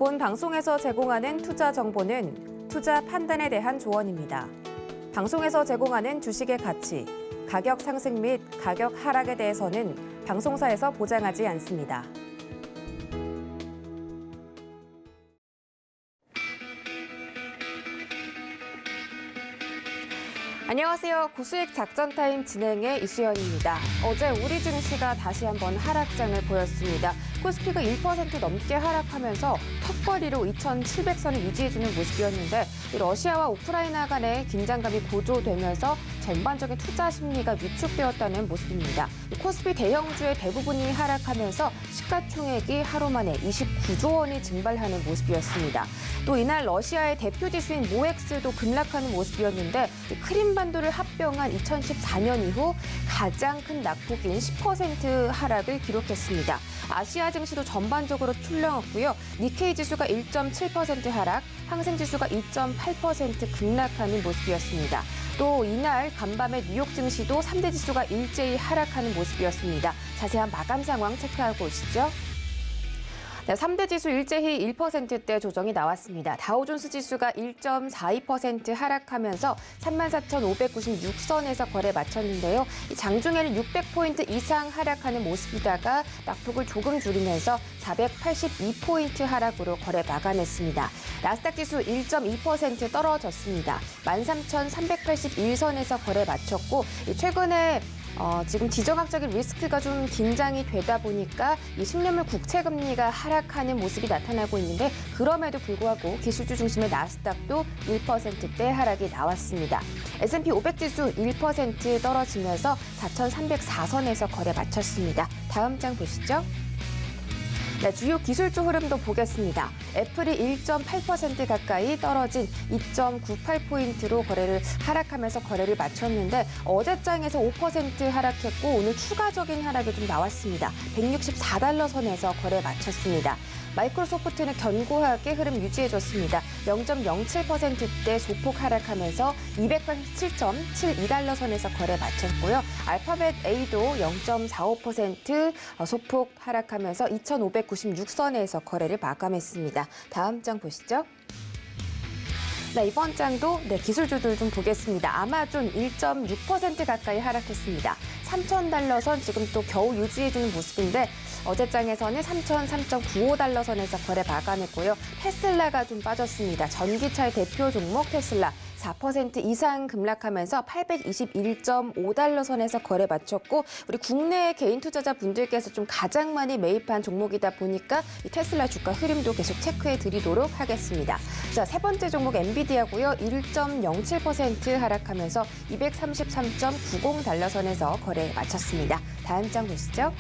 본 방송에서 제공하는 투자 정보는 투자 판단에 대한 조언입니다. 방송에서 제공하는 주식의 가치, 가격 상승 및 가격 하락에 대해서는 방송사에서 보장하지 않습니다. 안녕하세요. 고수익 작전타임 진행의 이수연입니다. 어제 우리 증시가 다시 한번 하락장을 보였습니다. 코스피가 1% 넘게 하락하면서 턱걸이로 2,700선을 유지해주는 모습이었는데 러시아와 우크라이나 간의 긴장감이 고조되면서 전반적인 투자 심리가 위축되었다는 모습입니다. 코스피 대형주의 대부분이 하락하면서 시가총액이 하루 만에 29조 원이 증발하는 모습이었습니다. 또 이날 러시아의 대표 지수인 모엑스도 급락하는 모습이었는데 크림반도를 합병한 2014년 이후 가장 큰 낙폭인 10% 하락을 기록했습니다. 아시아 증시도 전반적으로 출렁었고요. 니케이 지수가 1.7% 하락, 항생 지수가 2.8% 급락하는 모습이었습니다. 또 이날 간밤에 뉴욕 증시도 3대 지수가 일제히 하락하는 모습이었습니다. 자세한 마감 상황 체크하고 오시죠. 네, 3대 지수 일제히 1%대 조정이 나왔습니다. 다우존스 지수가 1.42% 하락하면서 34,596선에서 거래 마쳤는데요. 장중에는 600포인트 이상 하락하는 모습이다가 낙폭을 조금 줄이면서 482포인트 하락으로 거래 마감했습니다. 나스닥 지수 1.2% 떨어졌습니다. 13,381선에서 거래 마쳤고 최근에 지금 지정학적인 리스크가 좀 긴장이 되다 보니까 이 10년물 국채 금리가 하락하는 모습이 나타나고 있는데 그럼에도 불구하고 기술주 중심의 나스닥도 1%대 하락이 나왔습니다. S&P 500 지수 1% 떨어지면서 4,304선에서 거래 마쳤습니다. 다음 장 보시죠. 네, 주요 기술주 흐름도 보겠습니다. 애플이 1.8% 가까이 떨어진 2.98포인트로 거래를 하락하면서 거래를 마쳤는데 어제장에서 5% 하락했고 오늘 추가적인 하락이 좀 나왔습니다. 164달러 선에서 거래 마쳤습니다. 마이크로소프트는 견고하게 흐름 유지해줬습니다. 0.07%대 소폭 하락하면서 287.72달러 선에서 거래 마쳤고요. 알파벳 A도 0.45% 소폭 하락하면서 2,596선에서 거래를 마감했습니다. 다음 장 보시죠. 네, 이번 장도 기술주들 좀 보겠습니다. 아마존 1.6% 가까이 하락했습니다. 3,000달러 선 지금 또 겨우 유지해주는 모습인데 어제장에서는 3,003.95달러 선에서 거래 마감했고요. 테슬라가 좀 빠졌습니다. 전기차의 대표 종목 테슬라 4% 이상 급락하면서 821.5달러 선에서 거래 마쳤고 우리 국내 개인 투자자 분들께서 좀 가장 많이 매입한 종목이다 보니까 이 테슬라 주가 흐름도 계속 체크해 드리도록 하겠습니다. 자, 세 번째 종목 엔비디아고요. 1.07% 하락하면서 233.90달러 선에서 거래 마쳤습니다. 다음 장 보시죠.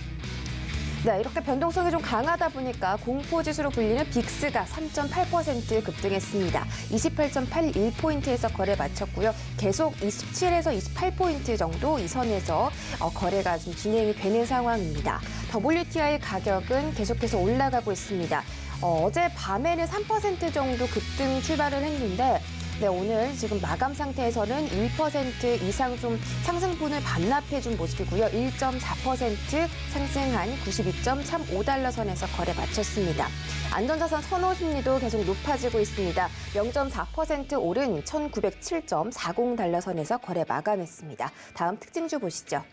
네, 이렇게 변동성이 좀 강하다 보니까 공포지수로 불리는 빅스가 3.8% 급등했습니다. 28.81포인트에서 거래 마쳤고요. 계속 27에서 28포인트 정도 이 선에서 거래가 좀 진행이 되는 상황입니다. WTI 가격은 계속해서 올라가고 있습니다. 어제 밤에는 3% 정도 급등 출발을 했는데 오늘 지금 마감 상태에서는 1% 이상 좀 상승분을 반납해준 모습이고요. 1.4% 상승한 92.35달러 선에서 거래 마쳤습니다. 안전자산 선호 심리도 계속 높아지고 있습니다. 0.4% 오른 1,907.40달러 선에서 거래 마감했습니다. 다음 특징주 보시죠.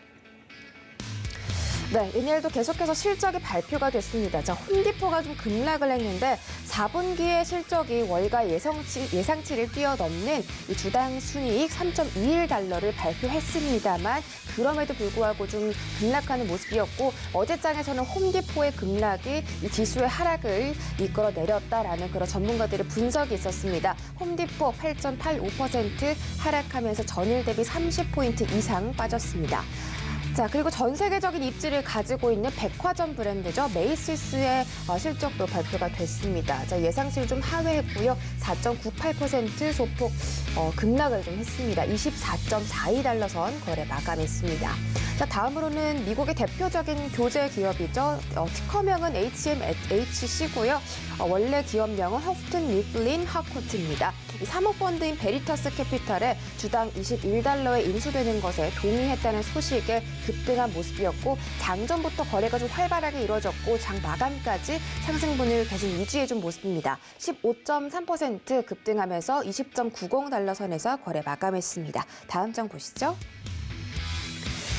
네, 이날도 계속해서 실적이 발표가 됐습니다. 자, 홈디포가 좀 급락을 했는데 4분기의 실적이 월가 예상치를 뛰어넘는 이 주당 순이익 3.21달러를 발표했습니다만 그럼에도 불구하고 좀 급락하는 모습이었고 어제장에서는 홈디포의 급락이 이 지수의 하락을 이끌어내렸다라는 그런 전문가들의 분석이 있었습니다. 홈디포 8.85% 하락하면서 전일 대비 30포인트 이상 빠졌습니다. 자, 그리고 전 세계적인 입지를 가지고 있는 백화점 브랜드죠. 메이시스의 실적도 발표가 됐습니다. 자, 예상치를 좀 하회했고요. 4.98% 소폭 급락을 좀 했습니다. 24.42달러 선 거래 마감했습니다. 자, 다음으로는 미국의 대표적인 교재 기업이죠. 티커명은 HMHC고요. 원래 기업명은 허프튼 미플린 하코트입니다. 이 사모펀드인 베리터스 캐피탈에 주당 21달러에 인수되는 것에 동의했다는 소식에 급등한 모습이었고 장전부터 거래가 좀 활발하게 이루어졌고 장 마감까지 상승분을 계속 유지해준 모습입니다. 15.3% 급등하면서 20.90달러 선에서 거래 마감했습니다. 다음 장 보시죠.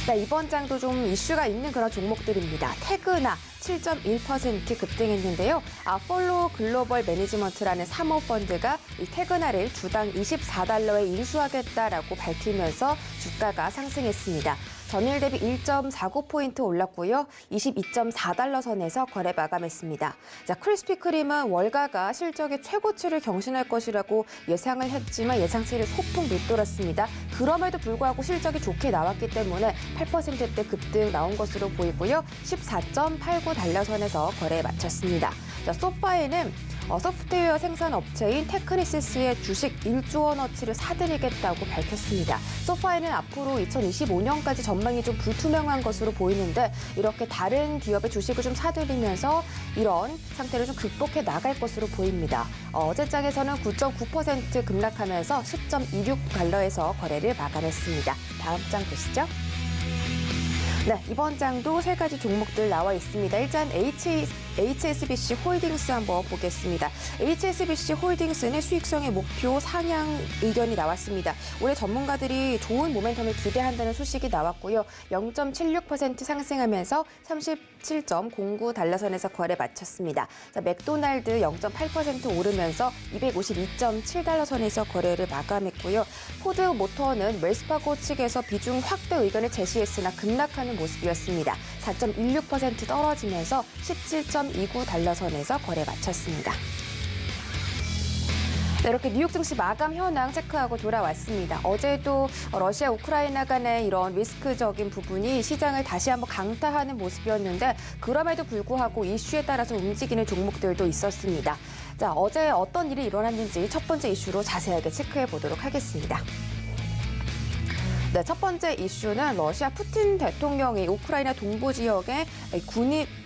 자, 이번 장도 좀 이슈가 있는 그런 종목들입니다. 태그나 7.1% 급등했는데요. 아폴로 글로벌 매니지먼트라는 사모펀드가 이 태그나를 주당 24달러에 인수하겠다라고 밝히면서 주가가 상승했습니다. 전일 대비 1.49포인트 올랐고요. 22.4달러 선에서 거래 마감했습니다. 자, 크리스피 크림은 월가가 실적의 최고치를 경신할 것이라고 예상을 했지만 예상치를 소폭 밑돌았습니다. 그럼에도 불구하고 실적이 좋게 나왔기 때문에 8%대 급등 나온 것으로 보이고요. 14.89달러 선에서 거래에 마쳤습니다. 자, 소파에는 소프트웨어 생산 업체인 테크니시스의 주식 1조 원어치를 사들이겠다고 밝혔습니다. 소파에는 앞으로 2025년까지 전망이 좀 불투명한 것으로 보이는데 이렇게 다른 기업의 주식을 좀 사들이면서 이런 상태를 좀 극복해 나갈 것으로 보입니다. 어제 장에서는 9.9% 급락하면서 10.26달러에서 거래를 마감했습니다. 다음 장 보시죠. 네, 이번 장도 세 가지 종목들 나와 있습니다. 일단 HSBC 홀딩스 한번 보겠습니다. HSBC 홀딩스는 수익성의 목표 상향 의견이 나왔습니다. 올해 전문가들이 좋은 모멘텀을 기대한다는 소식이 나왔고요. 0.76% 상승하면서 37.09달러 선에서 거래 마쳤습니다. 자, 맥도날드 0.8% 오르면서 252.7달러 선에서 거래를 마감했고요. 포드 모터는 웰스파고 측에서 비중 확대 의견을 제시했으나 급락하는 모습이었습니다. 4.16% 떨어지면서 17.29달러 선에서 거래 마쳤습니다. 네, 이렇게 뉴욕 증시 마감 현황 체크하고 돌아왔습니다. 어제도 러시아 우크라이나 간의 이런 리스크적인 부분이 시장을 다시 한번 강타하는 모습이었는데 그럼에도 불구하고 이슈에 따라서 움직이는 종목들도 있었습니다. 자, 어제 어떤 일이 일어났는지 첫 번째 이슈로 자세하게 체크해 보도록 하겠습니다. 네, 첫 번째 이슈는 러시아 푸틴 대통령이 우크라이나 동부 지역에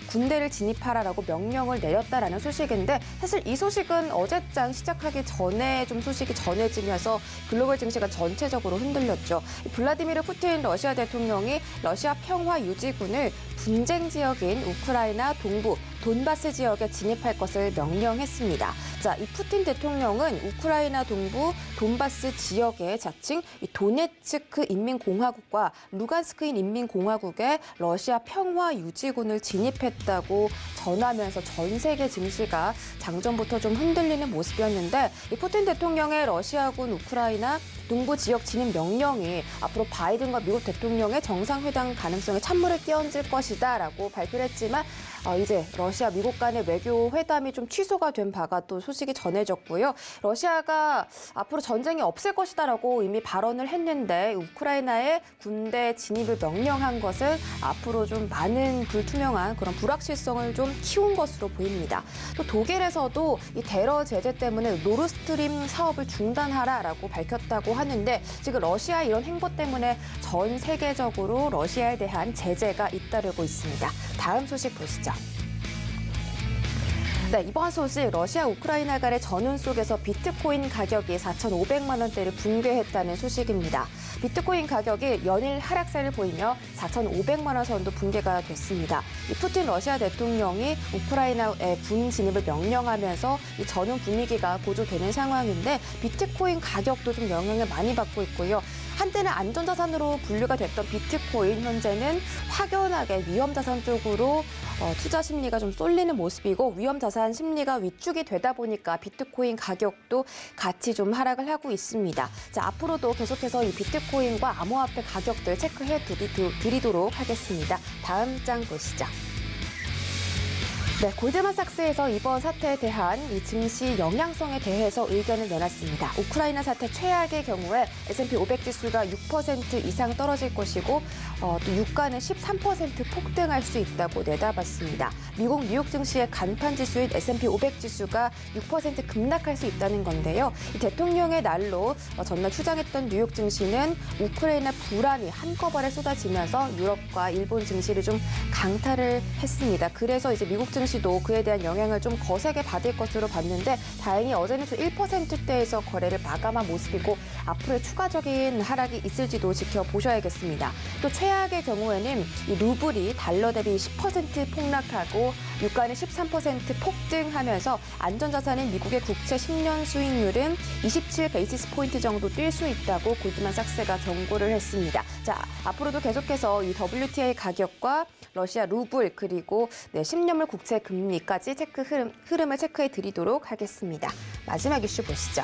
군대를 진입하라라고 명령을 내렸다라는 소식인데 사실 이 소식은 어제장 시작하기 전에 좀 소식이 전해지면서 글로벌 증시가 전체적으로 흔들렸죠. 블라디미르 푸틴 러시아 대통령이 러시아 평화 유지군을 분쟁 지역인 우크라이나 동부 돈바스 지역에 진입할 것을 명령했습니다. 자, 이 푸틴 대통령은 우크라이나 동부 돈바스 지역의 자칭 도네츠크 인민공화국과 루간스크인 인민공화국에 러시아 평화 유지군을 진입했다고 전하면서 전 세계 증시가 장전부터 좀 흔들리는 모습이었는데 이 푸틴 대통령의 러시아군 우크라이나 동부 지역 진입 명령이 앞으로 바이든과 미국 대통령의 정상회담 가능성에 찬물을 끼얹을 것이다라고 발표를 했지만 이제 러시아 미국 간의 외교 회담이 좀 취소가 된 바가 또 소식이 전해졌고요. 러시아가 앞으로 전쟁이 없을 것이다라고 이미 발언을 했는데 우크라이나의 군대 진입을 명령한 것은 앞으로 좀 많은 불투명한 그런 불확실성을 좀 키운 것으로 보입니다. 또 독일에서도 이 테러 제재 때문에 노르스트림 사업을 중단하라라고 밝혔다고 하는데 지금 러시아의 이런 행보 때문에 전 세계적으로 러시아에 대한 제재가 잇따르고 있습니다. 다음 소식 보시죠. 네, 이번 소식 러시아 우크라이나 간의 전운 속에서 비트코인 가격이 4,500만 원대를 붕괴했다는 소식입니다. 비트코인 가격이 연일 하락세를 보이며 4,500만 원 선도 붕괴가 됐습니다. 이 푸틴 러시아 대통령이 우크라이나의 군 진입을 명령하면서 이 전운 분위기가 고조되는 상황인데 비트코인 가격도 좀 영향을 많이 받고 있고요. 한때는 안전자산으로 분류가 됐던 비트코인 현재는 확연하게 위험자산 쪽으로 투자 심리가 좀 쏠리는 모습이고 위험자산 심리가 위축이 되다 보니까 비트코인 가격도 같이 좀 하락을 하고 있습니다. 자, 앞으로도 계속해서 이 비트코인과 암호화폐 가격들 체크해 드리도록 하겠습니다. 다음 장 보시죠. 네, 골드만삭스에서 이번 사태에 대한 이 증시 영향성에 대해서 의견을 내놨습니다. 우크라이나 사태 최악의 경우에 S&P 500 지수가 6% 이상 떨어질 것이고 또 유가는 13% 폭등할 수 있다고 내다봤습니다. 미국 뉴욕 증시의 간판 지수인 S&P 500 지수가 6% 급락할 수 있다는 건데요. 이 대통령의 날로 전날 추정했던 뉴욕 증시는 우크라이나 불안이 한꺼번에 쏟아지면서 유럽과 일본 증시를 좀 강타를 했습니다. 그래서 이제 미국 증시도 그에 대한 영향을 좀 거세게 받을 것으로 봤는데 다행히 어제는 좀 1%대에서 거래를 마감한 모습이고 앞으로의 추가적인 하락이 있을지도 지켜보셔야겠습니다. 또 최악의 경우에는 이 루블이 달러 대비 10% 폭락하고 유가는 13% 폭등하면서 안전자산인 미국의 국채 10년 수익률은 27 베이시스 포인트 정도 뛸 수 있다고 골드만삭스가 경고를 했습니다. 자, 앞으로도 계속해서 이 WTI 가격과 러시아 루블 그리고 10년물 국채 금리까지 흐름을 체크해 드리도록 하겠습니다. 마지막 이슈 보시죠.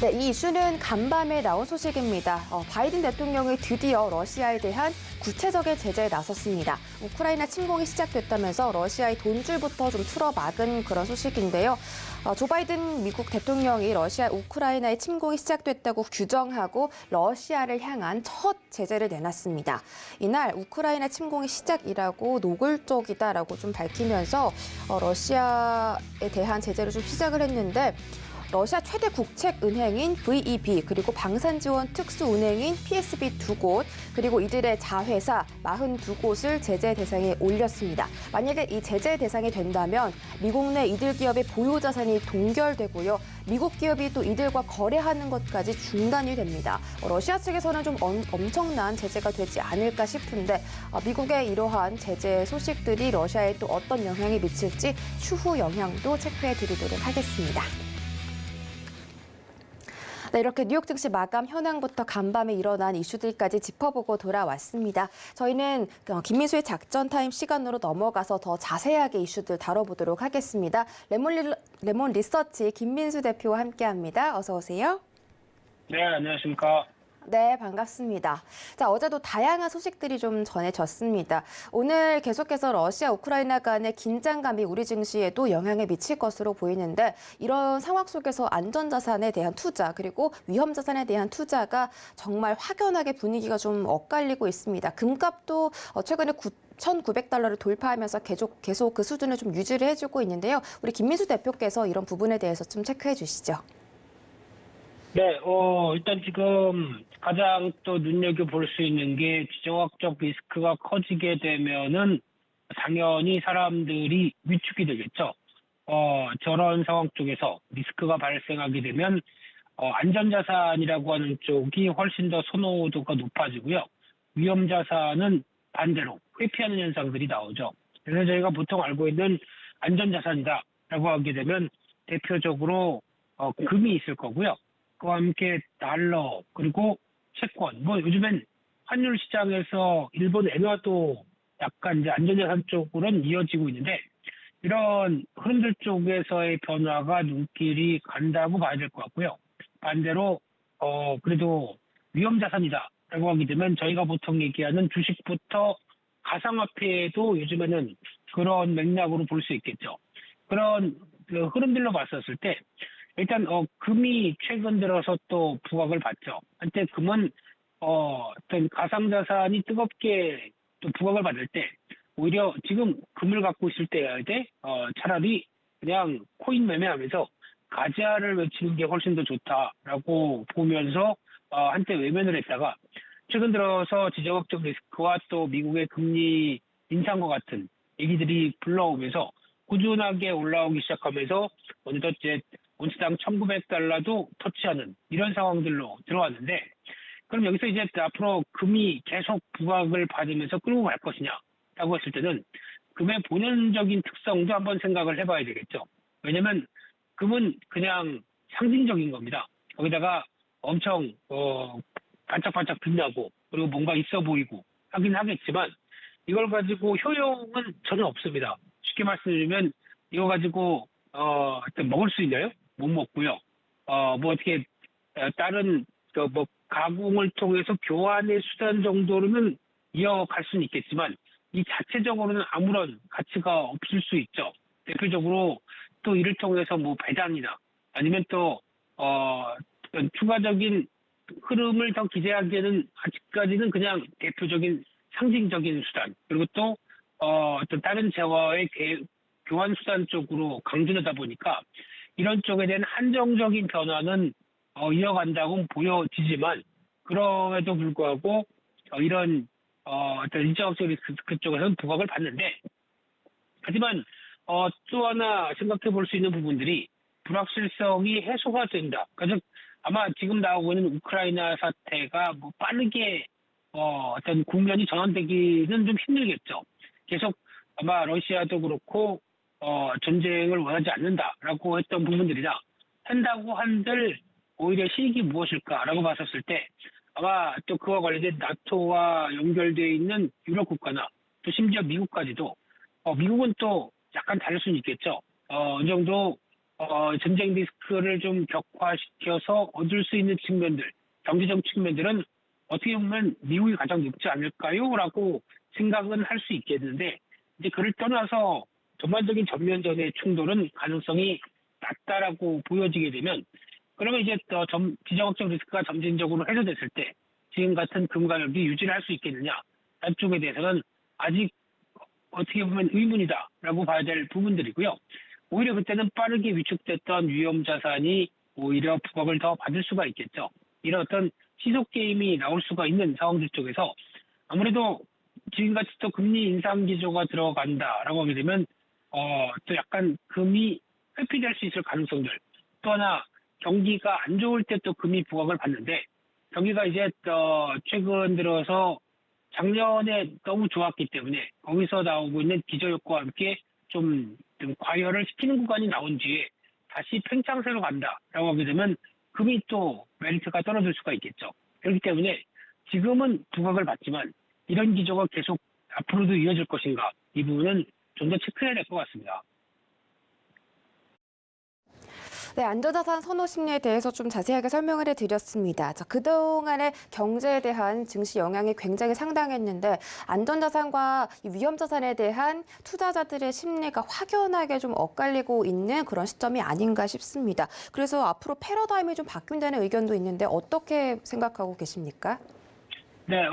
네, 이 이슈는 간밤에 나온 소식입니다. 바이든 대통령이 드디어 러시아에 대한 구체적인 제재에 나섰습니다. 우크라이나 침공이 시작됐다면서 러시아의 돈줄부터 좀 틀어막은 그런 소식인데요. 조 바이든 미국 대통령이 러시아 우크라이나의 침공이 시작됐다고 규정하고 러시아를 향한 첫 제재를 내놨습니다. 이날 우크라이나 침공의 시작이라고 노골적이다라고 좀 밝히면서 러시아에 대한 제재를 좀 시작을 했는데 러시아 최대 국책은행인 VEB 그리고 방산지원 특수은행인 PSB 2곳 그리고 이들의 자회사 42곳을 제재 대상에 올렸습니다. 만약에 이 제재 대상이 된다면 미국 내 이들 기업의 보유 자산이 동결되고요. 미국 기업이 또 이들과 거래하는 것까지 중단이 됩니다. 러시아 측에서는 좀 엄청난 제재가 되지 않을까 싶은데 미국의 이러한 제재 소식들이 러시아에 또 어떤 영향이 미칠지 추후 영향도 체크해 드리도록 하겠습니다. 네, 이렇게 뉴욕 증시 마감 현황부터 간밤에 일어난 이슈들까지 짚어보고 돌아왔습니다. 저희는 김민수의 작전 타임 시간으로 넘어가서 더 자세하게 이슈들 다뤄보도록 하겠습니다. 레몬 리서치 김민수 대표와 함께합니다. 어서 오세요. 네, 안녕하십니까. 네, 반갑습니다. 자, 어제도 다양한 소식들이 좀 전해졌습니다. 오늘 계속해서 러시아, 우크라이나 간의 긴장감이 우리 증시에도 영향을 미칠 것으로 보이는데 이런 상황 속에서 안전자산에 대한 투자 그리고 위험자산에 대한 투자가 정말 확연하게 분위기가 좀 엇갈리고 있습니다. 금값도 최근에 1,900달러를 돌파하면서 계속 그 수준을 좀 유지를 해주고 있는데요. 우리 김민수 대표께서 이런 부분에 대해서 좀 체크해 주시죠. 네, 일단 지금 가장 또 눈여겨볼 수 있는 게 지정학적 리스크가 커지게 되면은 당연히 사람들이 위축이 되겠죠. 저런 상황 쪽에서 리스크가 발생하게 되면 안전자산이라고 하는 쪽이 훨씬 더 선호도가 높아지고요. 위험자산은 반대로 회피하는 현상들이 나오죠. 그래서 저희가 보통 알고 있는 안전자산이다라고 하게 되면 대표적으로 금이 있을 거고요. 그와 함께 달러 그리고 채권 요즘엔 환율 시장에서 일본 엔화도 약간 이제 안전자산 쪽으로는 이어지고 있는데 이런 흐름들 쪽에서의 변화가 눈길이 간다고 봐야 될 것 같고요. 반대로 그래도 위험자산이다라고 하게 되면 저희가 보통 얘기하는 주식부터 가상화폐도 요즘에는 그런 맥락으로 볼 수 있겠죠. 그런 그 흐름들로 봤었을 때 일단 금이 최근 들어서 또 부각을 받죠. 한때 금은 어떤 가상자산이 뜨겁게 또 부각을 받을 때 오히려 지금 금을 갖고 있을 때여야 돼. 차라리 그냥 코인 매매하면서 가지아를 외치는 게 훨씬 더 좋다라고 보면서 한때 외면을 했다가 최근 들어서 지정학적 리스크와 또 미국의 금리 인상과 같은 얘기들이 불러오면서 꾸준하게 올라오기 시작하면서 어느덧 이제 온스당 1,900달러도 터치하는 이런 상황들로 들어왔는데 그럼 여기서 이제 앞으로 금이 계속 부각을 받으면서 끌고 갈 것이냐라고 했을 때는 금의 본연적인 특성도 한번 생각을 해봐야 되겠죠. 왜냐하면 금은 그냥 상징적인 겁니다. 거기다가 엄청 반짝반짝 빛나고 그리고 뭔가 있어 보이고 하긴 하겠지만 이걸 가지고 효용은 전혀 없습니다. 쉽게 말씀드리면 이거 가지고 먹을 수 있나요? 못 먹고요. 어떻게 다른 가공을 통해서 교환의 수단 정도로는 이어갈 수는 있겠지만 이 자체적으로는 아무런 가치가 없을 수 있죠. 대표적으로 또 이를 통해서 뭐 배당이나 아니면 또 어떤 추가적인 흐름을 더 기대하기에는 아직까지는 그냥 대표적인 상징적인 수단, 그리고 또 어떤 다른 재화의 교환 수단 쪽으로 강조되다 보니까 이런 쪽에 대한 한정적인 변화는 이어간다고 보여지지만, 그럼에도 불구하고 이런 어떤 일정학적 리스크 쪽에서는 부각을 받는데, 하지만 또 하나 생각해 볼 수 있는 부분들이 불확실성이 해소가 된다. 그러니까 아마 지금 나오고 있는 우크라이나 사태가 뭐 빠르게 어떤 국면이 전환되기는 좀 힘들겠죠. 계속 아마 러시아도 그렇고 전쟁을 원하지 않는다라고 했던 부분들이나, 한다고 한들 오히려 실익이 무엇일까라고 봤었을 때 아마 또 그와 관련된 나토와 연결되어 있는 유럽 국가나 또 심지어 미국까지도, 미국은 또 약간 다를 수는 있겠죠. 어느 정도 전쟁 리스크를 좀 격화시켜서 얻을 수 있는 측면들, 경제적 측면들은 어떻게 보면 미국이 가장 높지 않을까요? 라고 생각은 할 수 있겠는데, 이제 그를 떠나서 전반적인 전면전의 충돌은 가능성이 낮다라고 보여지게 되면, 그러면 이제 지정학적 리스크가 점진적으로 해소됐을 때 지금 같은 금가격이 유지를 할 수 있겠느냐, 한쪽에 대해서는 아직 어떻게 보면 의문이다라고 봐야 될 부분들이고요. 오히려 그때는 빠르게 위축됐던 위험 자산이 오히려 부각을 더 받을 수가 있겠죠. 이런 어떤 시속 게임이 나올 수가 있는 상황들 쪽에서 아무래도 지금같이 또 금리 인상 기조가 들어간다라고 하게 되면 또 약간 금이 회피될 수 있을 가능성들, 또 하나 경기가 안 좋을 때 또 금이 부각을 받는데, 경기가 이제 최근 들어서 작년에 너무 좋았기 때문에 거기서 나오고 있는 기저효과와 함께 좀 과열을 시키는 구간이 나온 뒤에 다시 팽창세로 간다라고 하게 되면 금이 또 메리트가 떨어질 수가 있겠죠. 그렇기 때문에 지금은 부각을 받지만 이런 기조가 계속 앞으로도 이어질 것인가, 이 부분은 좀 더 체크해야 될 것 같습니다. 네, 안전자산 선호 심리에 대해서 좀 자세하게 설명을 해드렸습니다. 자, 그동안의 경제에 대한 증시 영향이 굉장히 상당했는데, 안전자산과 이 위험자산에 대한 투자자들의 심리가 확연하게 좀 엇갈리고 있는 그런 시점이 아닌가 싶습니다. 그래서 앞으로 패러다임이 좀 바뀐다는 의견도 있는데 어떻게 생각하고 계십니까? 네,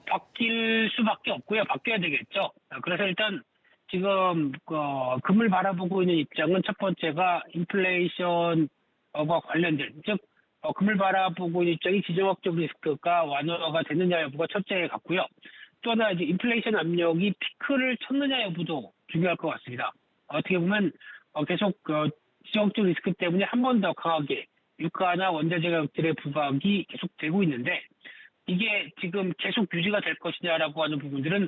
바뀔 수밖에 없고요. 바뀌어야 되겠죠. 그래서 일단 지금 금을 바라보고 있는 입장은, 첫 번째가 인플레이션과 관련된, 즉 금을 바라보고 있는 입장이 지정학적 리스크가 완화가 됐느냐 여부가 첫째 같고요. 또 하나 이제 인플레이션 압력이 피크를 쳤느냐 여부도 중요할 것 같습니다. 어떻게 보면 계속 지정학적 리스크 때문에 한 번 더 강하게 유가나 원자재 가격들의 부각이 계속되고 있는데, 이게 지금 계속 유지가 될 것이냐라고 하는 부분들은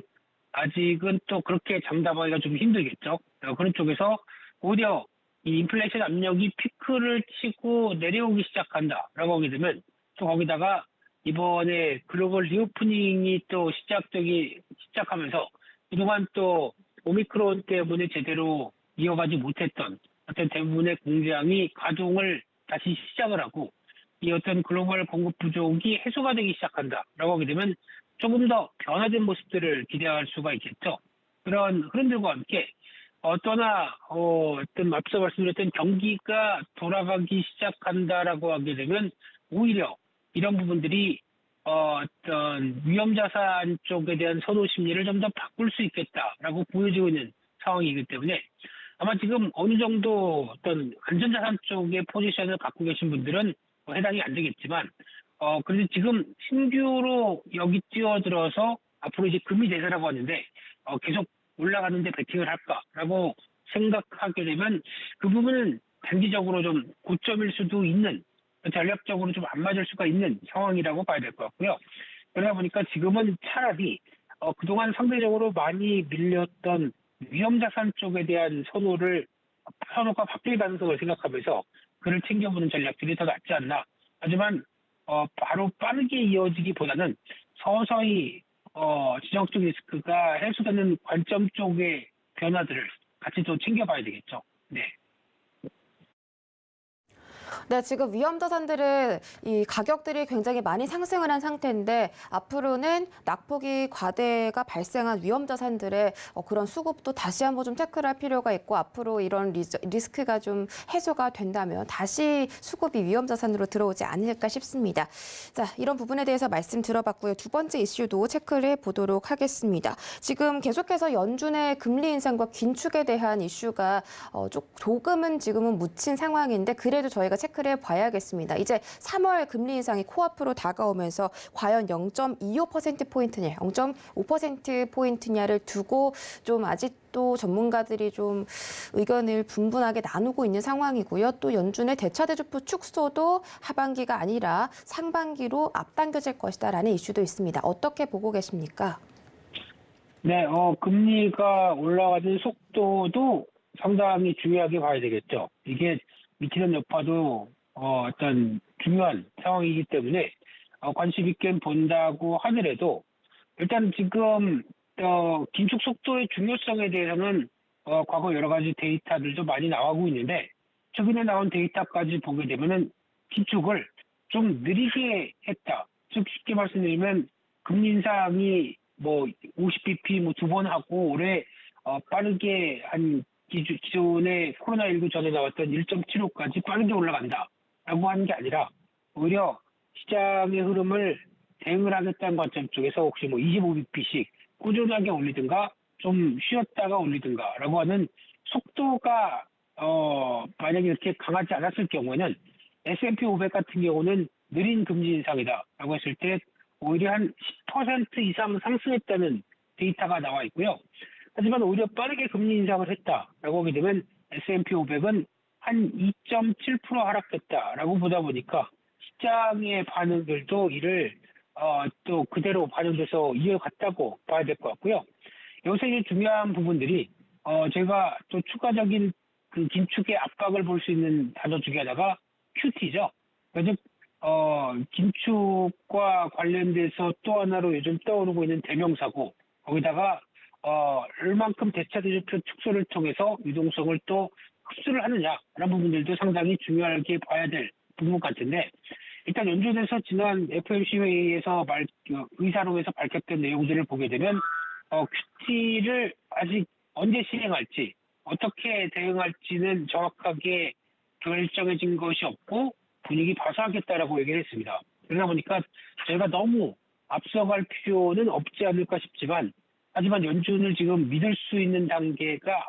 아직은 또 그렇게 장담하기가 좀 힘들겠죠. 그런 쪽에서 오히려 이 인플레이션 압력이 피크를 치고 내려오기 시작한다라고 하게 되면, 또 거기다가 이번에 글로벌 리오프닝이 또 시작하면서 그동안 또 오미크론 때문에 제대로 이어가지 못했던 어떤 대부분의 공장이 가동을 다시 시작을 하고, 이 어떤 글로벌 공급 부족이 해소가 되기 시작한다라고 하게 되면 조금 더 변화된 모습들을 기대할 수가 있겠죠. 그런 흐름들과 함께 또나 어떤 앞서 말씀드렸던 경기가 돌아가기 시작한다라고 하게 되면 오히려 이런 부분들이 어떤 위험자산 쪽에 대한 선호 심리를 좀 더 바꿀 수 있겠다라고 보여지고 있는 상황이기 때문에, 아마 지금 어느 정도 어떤 안전자산 쪽의 포지션을 갖고 계신 분들은 해당이 안 되겠지만, 그래도 지금 신규로 여기 뛰어들어서 앞으로 이제 금이 대세라고 하는데 계속 올라가는데 베팅을 할까라고 생각하게 되면, 그 부분은 단기적으로 좀 고점일 수도 있는, 전략적으로 좀 안 맞을 수가 있는 상황이라고 봐야 될 것 같고요. 그러다 보니까 지금은 차라리 그동안 상대적으로 많이 밀렸던 위험자산 쪽에 대한 선호가 바뀔 가능성을 생각하면서 그를 챙겨보는 전략들이 더 낫지 않나. 하지만 바로 빠르게 이어지기보다는 서서히 지정학적 리스크가 해소되는 관점 쪽의 변화들을 같이 또 챙겨봐야 되겠죠. 네. 네, 지금 위험자산들의 이 가격들이 굉장히 많이 상승을 한 상태인데 앞으로는 낙폭이 과대가 발생한 위험자산들의 그런 수급도 다시 한번 좀 체크를 할 필요가 있고 앞으로 이런 리스크가 좀 해소가 된다면 다시 수급이 위험자산으로 들어오지 않을까 싶습니다. 자, 이런 부분에 대해서 말씀 들어봤고요. 두 번째 이슈도 체크를 해보도록 하겠습니다. 지금 계속해서 연준의 금리 인상과 긴축에 대한 이슈가 조금은 지금은 묻힌 상황인데 그래도 저희가 체크를 해봐야겠습니다. 이제 3월 금리 인상이 코앞으로 다가오면서 과연 0.25%포인트냐, 0.5%포인트냐를 두고 좀 아직도 전문가들이 좀 의견을 분분하게 나누고 있는 상황이고요. 또 연준의 대차대조표 축소도 하반기가 아니라 상반기로 앞당겨질 것이다라는 이슈도 있습니다. 어떻게 보고 계십니까? 네, 금리가 올라가는 속도도 상당히 중요하게 봐야 되겠죠. 이게 미치는 여파도 어떤 중요한 상황이기 때문에 관심 있게 본다고 하더라도 일단 지금 긴축 속도의 중요성에 대해서는 과거 여러 가지 데이터들도 많이 나오고 있는데 최근에 나온 데이터까지 보게 되면은 긴축을 좀 느리게 했다. 즉 쉽게 말씀드리면 금리 인상이 뭐 50bp 뭐 2번 하고 올해 빠르게 한 기존의 코로나19 전에 나왔던 1.75까지 빠르게 올라간다라고 하는 게 아니라 오히려 시장의 흐름을 대응을 하겠다는 관점 쪽에서 혹시 뭐 25bp씩 꾸준하게 올리든가 좀 쉬었다가 올리든가라고 하는 속도가 만약에 이렇게 강하지 않았을 경우에는 S&P 500 같은 경우는 느린 금리 인상이다라고 했을 때 오히려 한 10% 이상 상승했다는 데이터가 나와 있고요. 하지만 오히려 빠르게 금리 인상을 했다라고 하게 되면 S&P 500은 한 2.7% 하락했다라고 보다 보니까 시장의 반응들도 이를 또 그대로 반영돼서 이어갔다고 봐야 될 것 같고요. 여기서 이제 중요한 부분들이 제가 또 추가적인 그 긴축의 압박을 볼 수 있는 단어 중에 하나가 QT죠. 즉 긴축과 관련돼서 또 하나로 요즘 떠오르고 있는 대명사고 거기다가 얼만큼 대차대조표 축소를 통해서 유동성을 또 흡수를 하느냐라는 부분들도 상당히 중요하게 봐야 될 부분 같은데 일단 연준에서 지난 FOMC 회의에서 의사록에서 밝혔던 내용들을 보게 되면 QT를 아직 언제 실행할지 어떻게 대응할지는 정확하게 결정해진 것이 없고 분위기 봐서 하겠다라고 얘기를 했습니다. 그러다 보니까 저희가 너무 앞서갈 필요는 없지 않을까 싶지만 하지만 연준을 지금 믿을 수 있는 단계가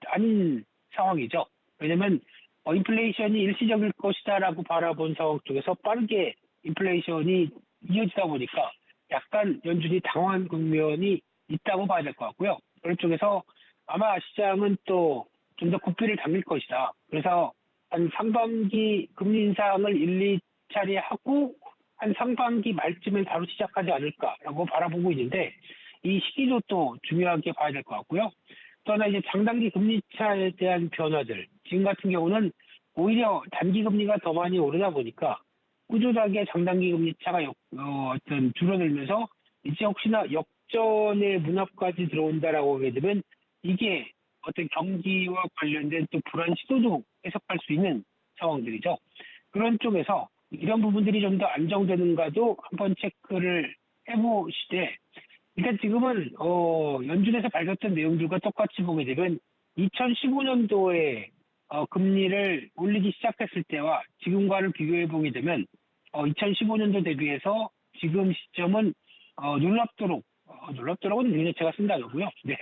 아닌 상황이죠. 왜냐하면 인플레이션이 일시적일 것이다라고 바라본 상황 쪽에서 빠르게 인플레이션이 이어지다 보니까 약간 연준이 당황한 국면이 있다고 봐야 될 것 같고요. 그런 쪽에서 아마 시장은 또 좀 더 고삐를 당길 것이다. 그래서 한 상반기 금리 인상을 1, 2차례 하고 한 상반기 말쯤에 바로 시작하지 않을까라고 바라보고 있는데 이 시기도 또 중요하게 봐야 될 것 같고요. 또 하나 이제 장단기 금리 차에 대한 변화들. 지금 같은 경우는 오히려 단기 금리가 더 많이 오르다 보니까 꾸준하게 장단기 금리 차가 어떤 줄어들면서 이제 혹시나 역전의 문 앞까지 들어온다라고 하게 되면 이게 어떤 경기와 관련된 또 불안 시도도 해석할 수 있는 상황들이죠. 그런 쪽에서 이런 부분들이 좀 더 안정되는가도 한번 체크를 해보시되 일단 지금은 연준에서 밝혔던 내용들과 똑같이 보게 되면 2015년도에 금리를 올리기 시작했을 때와 지금과를 비교해 보게 되면 2015년도 대비해서 지금 시점은 놀랍도록은 굉장히 제가 쓴 단어고요. 네,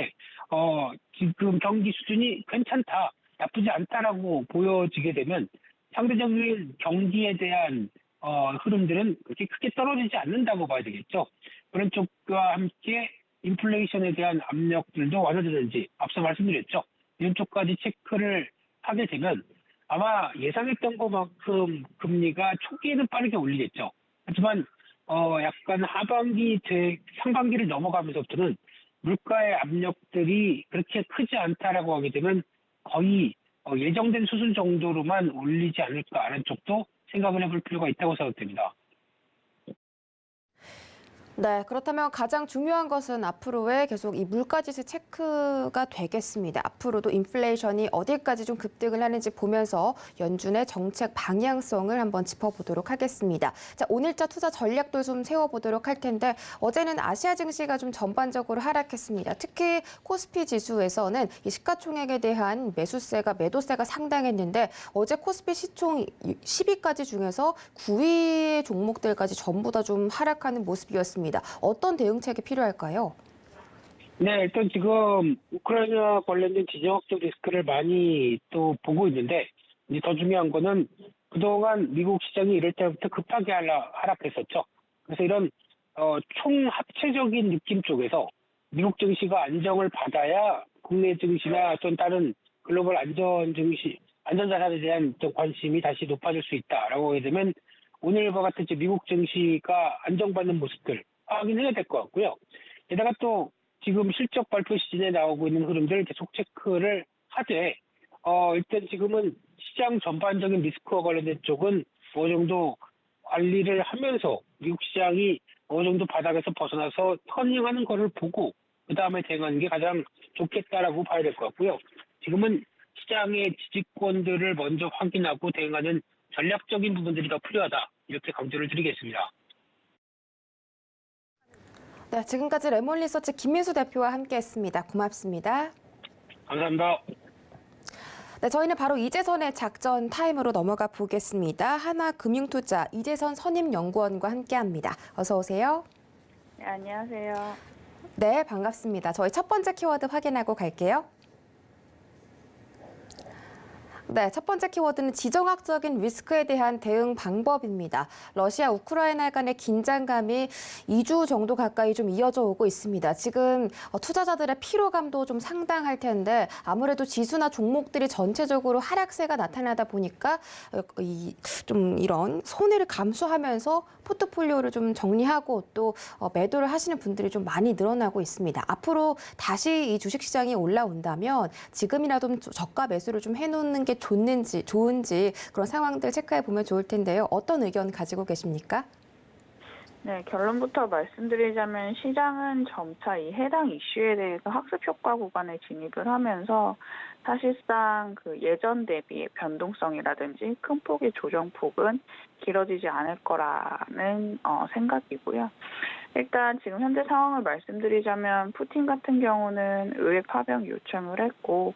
지금 경기 수준이 괜찮다, 나쁘지 않다라고 보여지게 되면 상대적인 경기에 대한 흐름들은 그렇게 크게 떨어지지 않는다고 봐야 되겠죠. 그런 쪽과 함께 인플레이션에 대한 압력들도 완화되는지 앞서 말씀드렸죠. 이런 쪽까지 체크를 하게 되면 아마 예상했던 것만큼 금리가 초기에는 빠르게 올리겠죠. 하지만 약간 상반기를 넘어가면서부터는 물가의 압력들이 그렇게 크지 않다라고 하게 되면 거의 예정된 수준 정도로만 올리지 않을까라는 쪽도 생각을 해볼 필요가 있다고 생각됩니다. 네, 그렇다면 가장 중요한 것은 앞으로의 계속 이 물가지수 체크가 되겠습니다. 앞으로도 인플레이션이 어디까지 좀 급등을 하는지 보면서 연준의 정책 방향성을 한번 짚어보도록 하겠습니다. 자, 오늘자 투자 전략도 좀 세워보도록 할 텐데 어제는 아시아 증시가 좀 전반적으로 하락했습니다. 특히 코스피 지수에서는 이 시가총액에 대한 매도세가 상당했는데 어제 코스피 시총 10위까지 중에서 9위 종목들까지 전부 다 좀 하락하는 모습이었습니다. 어떤 대응책이 필요할까요? 네, 일단 지금 우크라이나 관련된 지정학적 리스크를 많이 또 보고 있는데, 이제 더 중요한 거는 그동안 미국 시장이 이럴 때부터 급하게 하락했었죠. 그래서 이런 총합체적인 느낌 쪽에서 미국 증시가 안정을 받아야 국내 증시나 어떤 다른 글로벌 안전자산에 대한 좀 관심이 다시 높아질 수 있다라고 하게 되면 오늘과 같은 이제 미국 증시가 안정받는 모습들 확인해야 될 것 같고요. 게다가 또 지금 실적 발표 시즌에 나오고 있는 흐름들 계속 체크를 하되 일단 지금은 시장 전반적인 리스크와 관련된 쪽은 어느 정도 관리를 하면서 미국 시장이 어느 정도 바닥에서 벗어나서 터닝하는 거를 보고 그 다음에 대응하는 게 가장 좋겠다라고 봐야 될 것 같고요. 지금은 시장의 지지권들을 먼저 확인하고 대응하는 전략적인 부분들이 더 필요하다. 이렇게 강조를 드리겠습니다. 네, 지금까지 레몬리서치 김민수 대표와 함께했습니다. 고맙습니다. 감사합니다. 네, 저희는 바로 이재선의 작전 타임으로 넘어가 보겠습니다. 하나금융투자 이재선 선임연구원과 함께합니다. 어서 오세요. 네, 안녕하세요. 네, 반갑습니다. 저희 첫 번째 키워드 확인하고 갈게요. 네, 첫 번째 키워드는 지정학적인 리스크에 대한 대응 방법입니다. 러시아, 우크라이나 간의 긴장감이 2주 정도 가까이 좀 이어져 오고 있습니다. 지금 투자자들의 피로감도 좀 상당할 텐데 아무래도 지수나 종목들이 전체적으로 하락세가 나타나다 보니까 좀 이런 손해를 감수하면서 포트폴리오를 좀 정리하고 또 매도를 하시는 분들이 좀 많이 늘어나고 있습니다. 앞으로 다시 이 주식시장이 올라온다면 지금이라도 좀 저가 매수를 좀 해놓는 게 좋은지 그런 상황들 체크해 보면 좋을 텐데요. 어떤 의견 가지고 계십니까? 네, 결론부터 말씀드리자면 시장은 점차 이 해당 이슈에 대해서 학습 효과 구간에 진입을 하면서 사실상 그 예전 대비의 변동성이라든지 큰 폭의 조정폭은 길어지지 않을 거라는 생각이고요. 일단 지금 현재 상황을 말씀드리자면 푸틴 같은 경우는 의회 파병 요청을 했고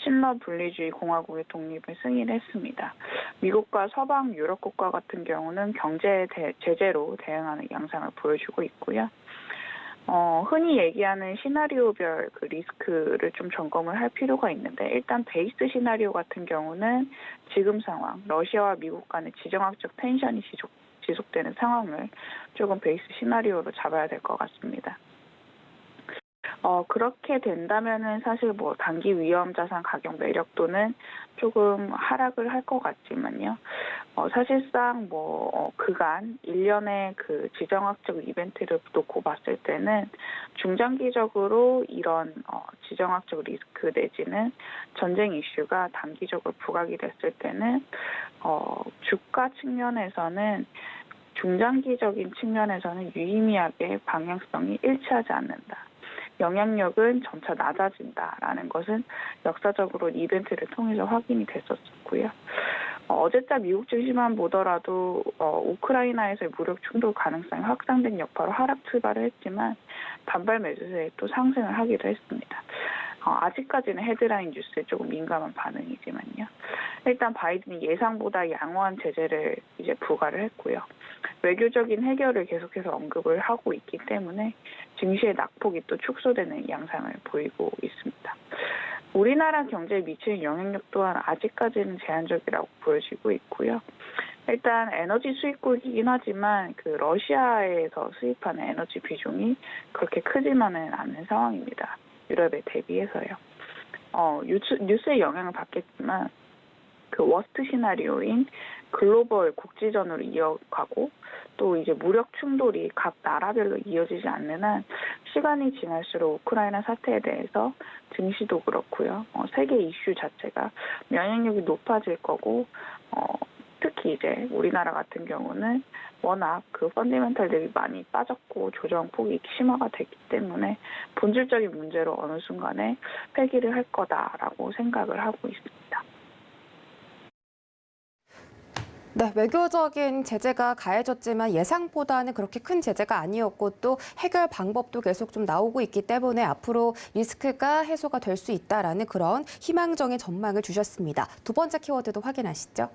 친러 분리주의 공화국의 독립을 승인했습니다. 미국과 서방 유럽 국가 같은 경우는 경제 제재로 대응하는 양상을 보여주고 있고요. 흔히 얘기하는 시나리오별 그 리스크를 좀 점검을 할 필요가 있는데 일단 베이스 시나리오 같은 경우는 지금 상황, 러시아와 미국 간의 지정학적 텐션이 지속되는 상황을 조금 베이스 시나리오로 잡아야 될 것 같습니다. 그렇게 된다면은 사실 뭐 단기 위험 자산 가격 매력도는 조금 하락을 할 것 같지만요. 사실상 그간 1년의 그 지정학적 이벤트를 놓고 봤을 때는 중장기적으로 이런 지정학적 리스크 내지는 전쟁 이슈가 단기적으로 부각이 됐을 때는 주가 측면에서는 중장기적인 측면에서는 유의미하게 방향성이 일치하지 않는다. 영향력은 점차 낮아진다라는 것은 역사적으로 이벤트를 통해서 확인이 됐었고요. 어제자 미국 증시만 보더라도 우크라이나에서의 무력 충돌 가능성이 확산된 여파로 하락 출발을 했지만 반발 매수세에 또 상승을 하기도 했습니다. 아직까지는 헤드라인 뉴스에 조금 민감한 반응이지만요. 일단 바이든이 예상보다 양호한 제재를 이제 부과를 했고요. 외교적인 해결을 계속해서 언급을 하고 있기 때문에 증시의 낙폭이 또 축소되는 양상을 보이고 있습니다. 우리나라 경제에 미치는 영향력 또한 아직까지는 제한적이라고 보여지고 있고요. 일단 에너지 수입국이긴 하지만 그 러시아에서 수입하는 에너지 비중이 그렇게 크지만은 않은 상황입니다. 유럽에 대비해서요. 뉴스에 영향을 받겠지만 그 워스트 시나리오인 글로벌 국지전으로 이어가고 또 이제 무력 충돌이 각 나라별로 이어지지 않는 한 시간이 지날수록 우크라이나 사태에 대해서 증시도 그렇고요. 세계 이슈 자체가 영향력이 높아질 거고 특히 이제 우리나라 같은 경우는 워낙 그 펀디멘탈들이 많이 빠졌고 조정폭이 심화가 됐기 때문에 본질적인 문제로 어느 순간에 회귀를 할 거다라고 생각을 하고 있습니다. 네, 외교적인 제재가 가해졌지만 예상보다는 그렇게 큰 제재가 아니었고 또 해결 방법도 계속 좀 나오고 있기 때문에 앞으로 리스크가 해소가 될 수 있다라는 그런 희망적인 전망을 주셨습니다. 두 번째 키워드도 확인하시죠.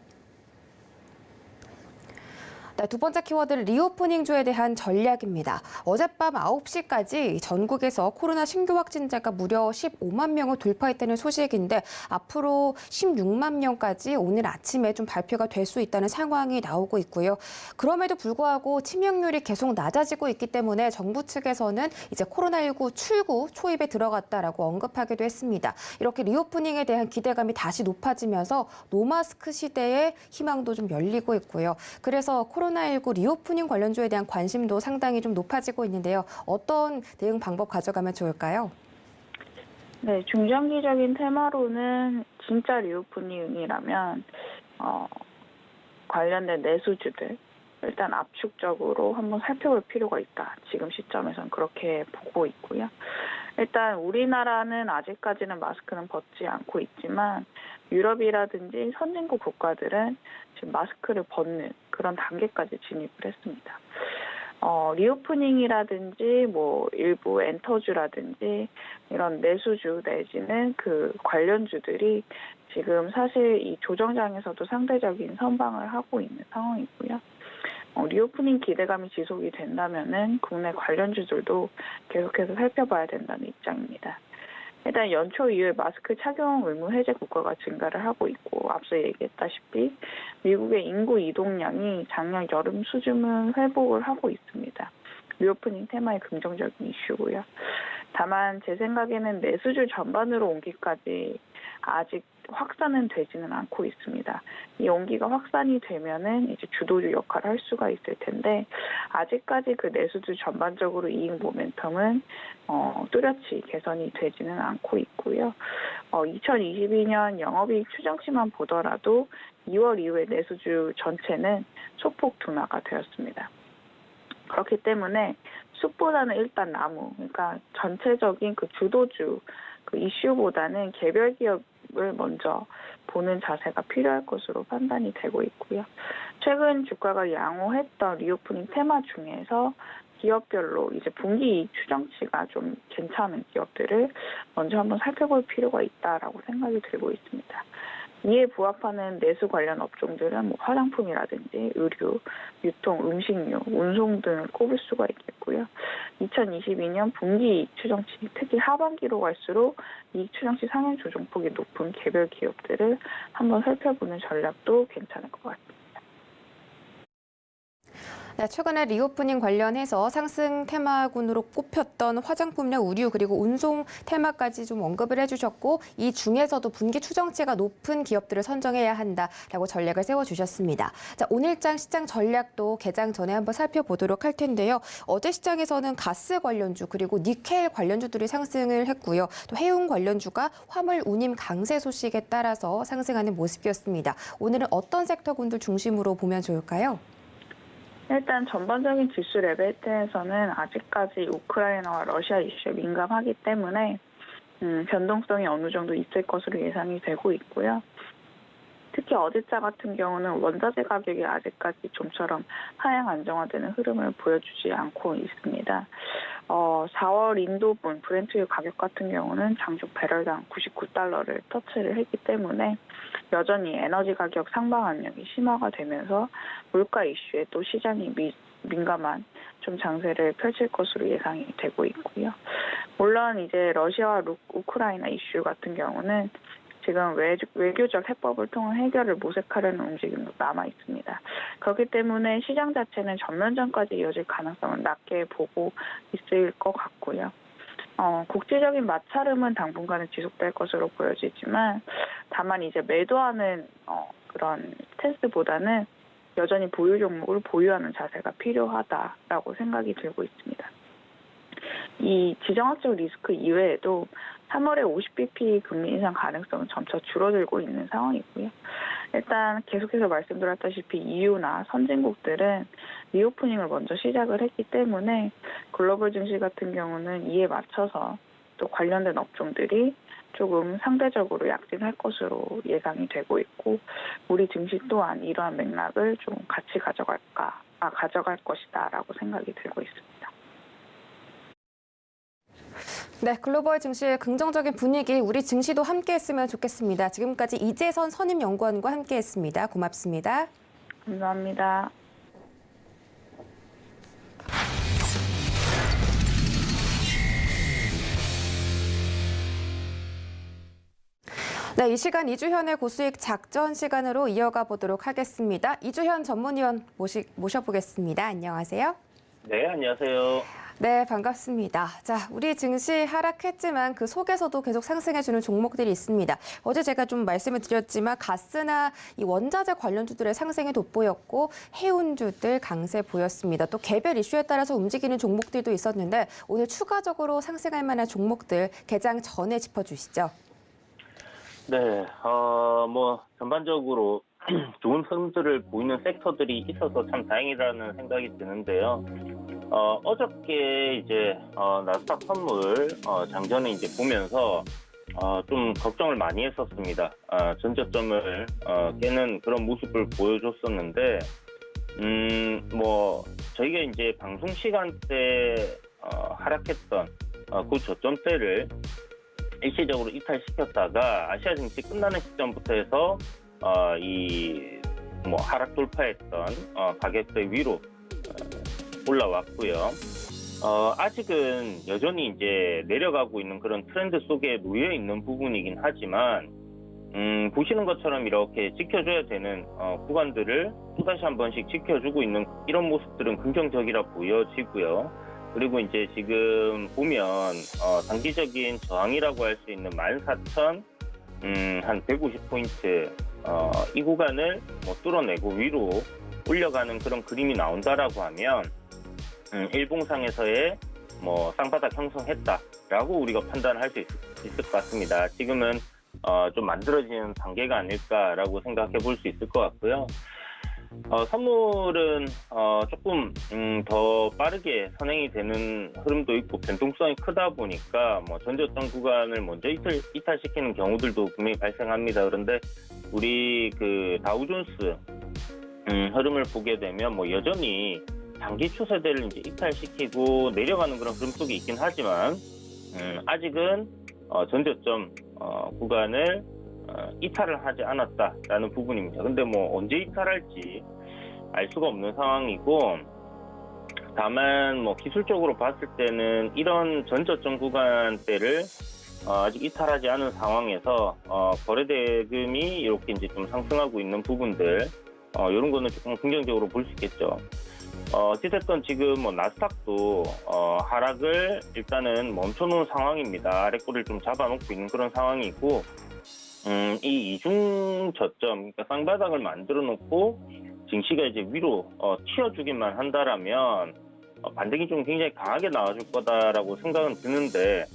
네, 두 번째 키워드는 리오프닝주에 대한 전략입니다. 어젯밤 9시까지 전국에서 코로나 신규 확진자가 무려 15만 명을 돌파했다는 소식인데 앞으로 16만 명까지 오늘 아침에 좀 발표가 될 수 있다는 상황이 나오고 있고요. 그럼에도 불구하고 치명률이 계속 낮아지고 있기 때문에 정부 측에서는 이제 코로나19 출구 초입에 들어갔다라고 언급하기도 했습니다. 이렇게 리오프닝에 대한 기대감이 다시 높아지면서 노마스크 시대의 희망도 좀 열리고 있고요. 그래서 코로나19 리오프닝 관련주에 대한 관심도 상당히 좀 높아지고 있는데요. 어떤 대응 방법 가져가면 좋을까요? 네, 중장기적인 테마로는 진짜 리오프닝이라면 관련된 내수주들 일단 압축적으로 한번 살펴볼 필요가 있다. 지금 시점에선 그렇게 보고 있고요. 일단 우리나라는 아직까지는 마스크는 벗지 않고 있지만 유럽이라든지 선진국 국가들은 지금 마스크를 벗는 그런 단계까지 진입을 했습니다. 리오프닝이라든지 뭐 일부 엔터주라든지 이런 내수주 내지는 그 관련주들이 지금 사실 이 조정장에서도 상대적인 선방을 하고 있는 상황이고요. 리오프닝 기대감이 지속이 된다면은 국내 관련주들도 계속해서 살펴봐야 된다는 입장입니다. 일단 연초 이후에 마스크 착용 의무 해제 국가가 증가를 하고 있고 앞서 얘기했다시피 미국의 인구 이동량이 작년 여름 수준은 회복을 하고 있습니다. 리오프닝 테마의 긍정적인 이슈고요. 다만 제 생각에는 내수주 전반으로 온기까지 아직 확산은 되지는 않고 있습니다. 이 온기가 확산이 되면은 이제 주도주 역할을 할 수가 있을 텐데 아직까지 그 내수주 전반적으로 이익 모멘텀은 뚜렷이 개선이 되지는 않고 있고요. 2022년 영업이익 추정치만 보더라도 2월 이후에 내수주 전체는 소폭 둔화가 되었습니다. 그렇기 때문에 숲보다는 일단 나무, 그러니까 전체적인 그 주도주 그 이슈보다는 개별 기업을 먼저 보는 자세가 필요할 것으로 판단이 되고 있고요. 최근 주가가 양호했던 리오프닝 테마 중에서 기업별로 이제 분기 이익 추정치가 좀 괜찮은 기업들을 먼저 한번 살펴볼 필요가 있다라고 생각이 들고 있습니다. 이에 부합하는 내수 관련 업종들은 뭐 화장품이라든지 의류, 유통, 음식료, 운송 등을 꼽을 수가 있겠고요. 2022년 분기 이익 추정치, 특히 하반기로 갈수록 이익 추정치 상향 조정폭이 높은 개별 기업들을 한번 살펴보는 전략도 괜찮을 것 같습니다. 네, 최근에 리오프닝 관련해서 상승 테마군으로 꼽혔던 화장품이나 의류 그리고 운송 테마까지 좀 언급을 해주셨고 이 중에서도 분기 추정치가 높은 기업들을 선정해야 한다라고 전략을 세워주셨습니다. 자, 오늘장 시장 전략도 개장 전에 한번 살펴보도록 할 텐데요. 어제 시장에서는 가스 관련주 그리고 니켈 관련주들이 상승을 했고요. 또 해운 관련주가 화물 운임 강세 소식에 따라서 상승하는 모습이었습니다. 오늘은 어떤 섹터군들 중심으로 보면 좋을까요? 일단 전반적인 지수 레벨트에서는 아직까지 우크라이나와 러시아 이슈에 민감하기 때문에 변동성이 어느 정도 있을 것으로 예상이 되고 있고요. 특히 어제자 같은 경우는 원자재 가격이 아직까지 좀처럼 하향 안정화되는 흐름을 보여주지 않고 있습니다. 4월 인도분 브렌트유 가격 같은 경우는 장중 배럴당 99달러를 터치를 했기 때문에 여전히 에너지 가격 상방 압력이 심화가 되면서 물가 이슈에 또 시장이 민감한 좀 장세를 펼칠 것으로 예상이 되고 있고요. 물론 이제 러시아와 우크라이나 이슈 같은 경우는 지금 외교적 해법을 통한 해결을 모색하려는 움직임도 남아 있습니다. 그렇기 때문에 시장 자체는 전면전까지 이어질 가능성은 낮게 보고 있을 것 같고요. 국제적인 마찰음은 당분간은 지속될 것으로 보여지지만 다만 이제 매도하는 그런 스탠스보다는 여전히 보유 종목을 보유하는 자세가 필요하다라고 생각이 들고 있습니다. 이 지정학적 리스크 이외에도 3월에 50bp 금리 인상 가능성은 점차 줄어들고 있는 상황이고요. 일단 계속해서 말씀드렸다시피 EU나 선진국들은 리오프닝을 먼저 시작을 했기 때문에 글로벌 증시 같은 경우는 이에 맞춰서 또 관련된 업종들이 조금 상대적으로 약진할 것으로 예상이 되고 있고, 우리 증시 또한 이러한 맥락을 좀 같이 가져갈 것이다라고 생각이 들고 있습니다. 네, 글로벌 증시의 긍정적인 분위기, 우리 증시도 함께했으면 좋겠습니다. 지금까지 이재선 선임연구원과 함께했습니다. 고맙습니다. 감사합니다. 네, 이 시간 이주현의 고수익 작전 시간으로 이어가 보도록 하겠습니다. 이주현 전문위원 모셔보겠습니다. 안녕하세요. 네, 안녕하세요. 네, 반갑습니다. 자, 우리 증시 하락했지만 그 속에서도 계속 상승해주는 종목들이 있습니다. 어제 제가 좀 말씀을 드렸지만 가스나 이 원자재 관련주들의 상승이 돋보였고 해운주들 강세 보였습니다. 또 개별 이슈에 따라서 움직이는 종목들도 있었는데 오늘 추가적으로 상승할 만한 종목들 개장 전에 짚어주시죠. 네, 전반적으로 좋은 흐름들을 보이는 섹터들이 있어서 참 다행이라는 생각이 드는데요. 어저께 이제, 나스닥 선물, 장전에 이제 보면서, 좀 걱정을 많이 했었습니다. 전저점을, 깨는 그런 모습을 보여줬었는데, 저희가 이제 방송 시간대, 하락했던, 그 저점대를 일시적으로 이탈시켰다가 아시아 증시 끝나는 시점부터 해서 하락 돌파했던 가격대 위로 올라왔고요. 아직은 여전히 이제 내려가고 있는 그런 트렌드 속에 놓여 있는 부분이긴 하지만 보시는 것처럼 이렇게 지켜줘야 되는 구간들을 또다시 한 번씩 지켜주고 있는 이런 모습들은 긍정적이라 보여지고요. 그리고 이제 지금 보면 단기적인 저항이라고 할 수 있는 14,000 한 150포인트 이 구간을 뚫어내고 위로 올려가는 그런 그림이 나온다라고 하면 일봉상에서의 쌍바닥 형성했다라고 우리가 판단할 수 있을 것 같습니다. 지금은 좀 만들어지는 단계가 아닐까라고 생각해 볼 수 있을 것 같고요. 선물은 조금 더 빠르게 선행이 되는 흐름도 있고 변동성이 크다 보니까 전저점 구간을 먼저 이탈시키는 경우들도 분명히 발생합니다. 그런데 우리 그 다우존스 흐름을 보게 되면 여전히 장기 추세대를 이제 이탈시키고 내려가는 그런 흐름 속에 있긴 하지만 아직은 전저점 구간을 이탈을 하지 않았다라는 부분입니다. 근데 언제 이탈할지 알 수가 없는 상황이고, 다만 기술적으로 봤을 때는 이런 전저점 구간대를 아직 이탈하지 않은 상황에서 거래대금이 이렇게 이제 좀 상승하고 있는 부분들 이런 거는 조금 긍정적으로 볼 수 있겠죠. 어찌됐든 지금 나스닥도 하락을 일단은 멈춰놓은 상황입니다. 아래꼬리를 좀 잡아놓고 있는 그런 상황이고, 이 이중 저점, 그러니까 쌍바닥을 만들어 놓고 증시가 이제 위로 튀어주기만 한다라면 반등이 좀 굉장히 강하게 나와줄 거다라고 생각은 드는데,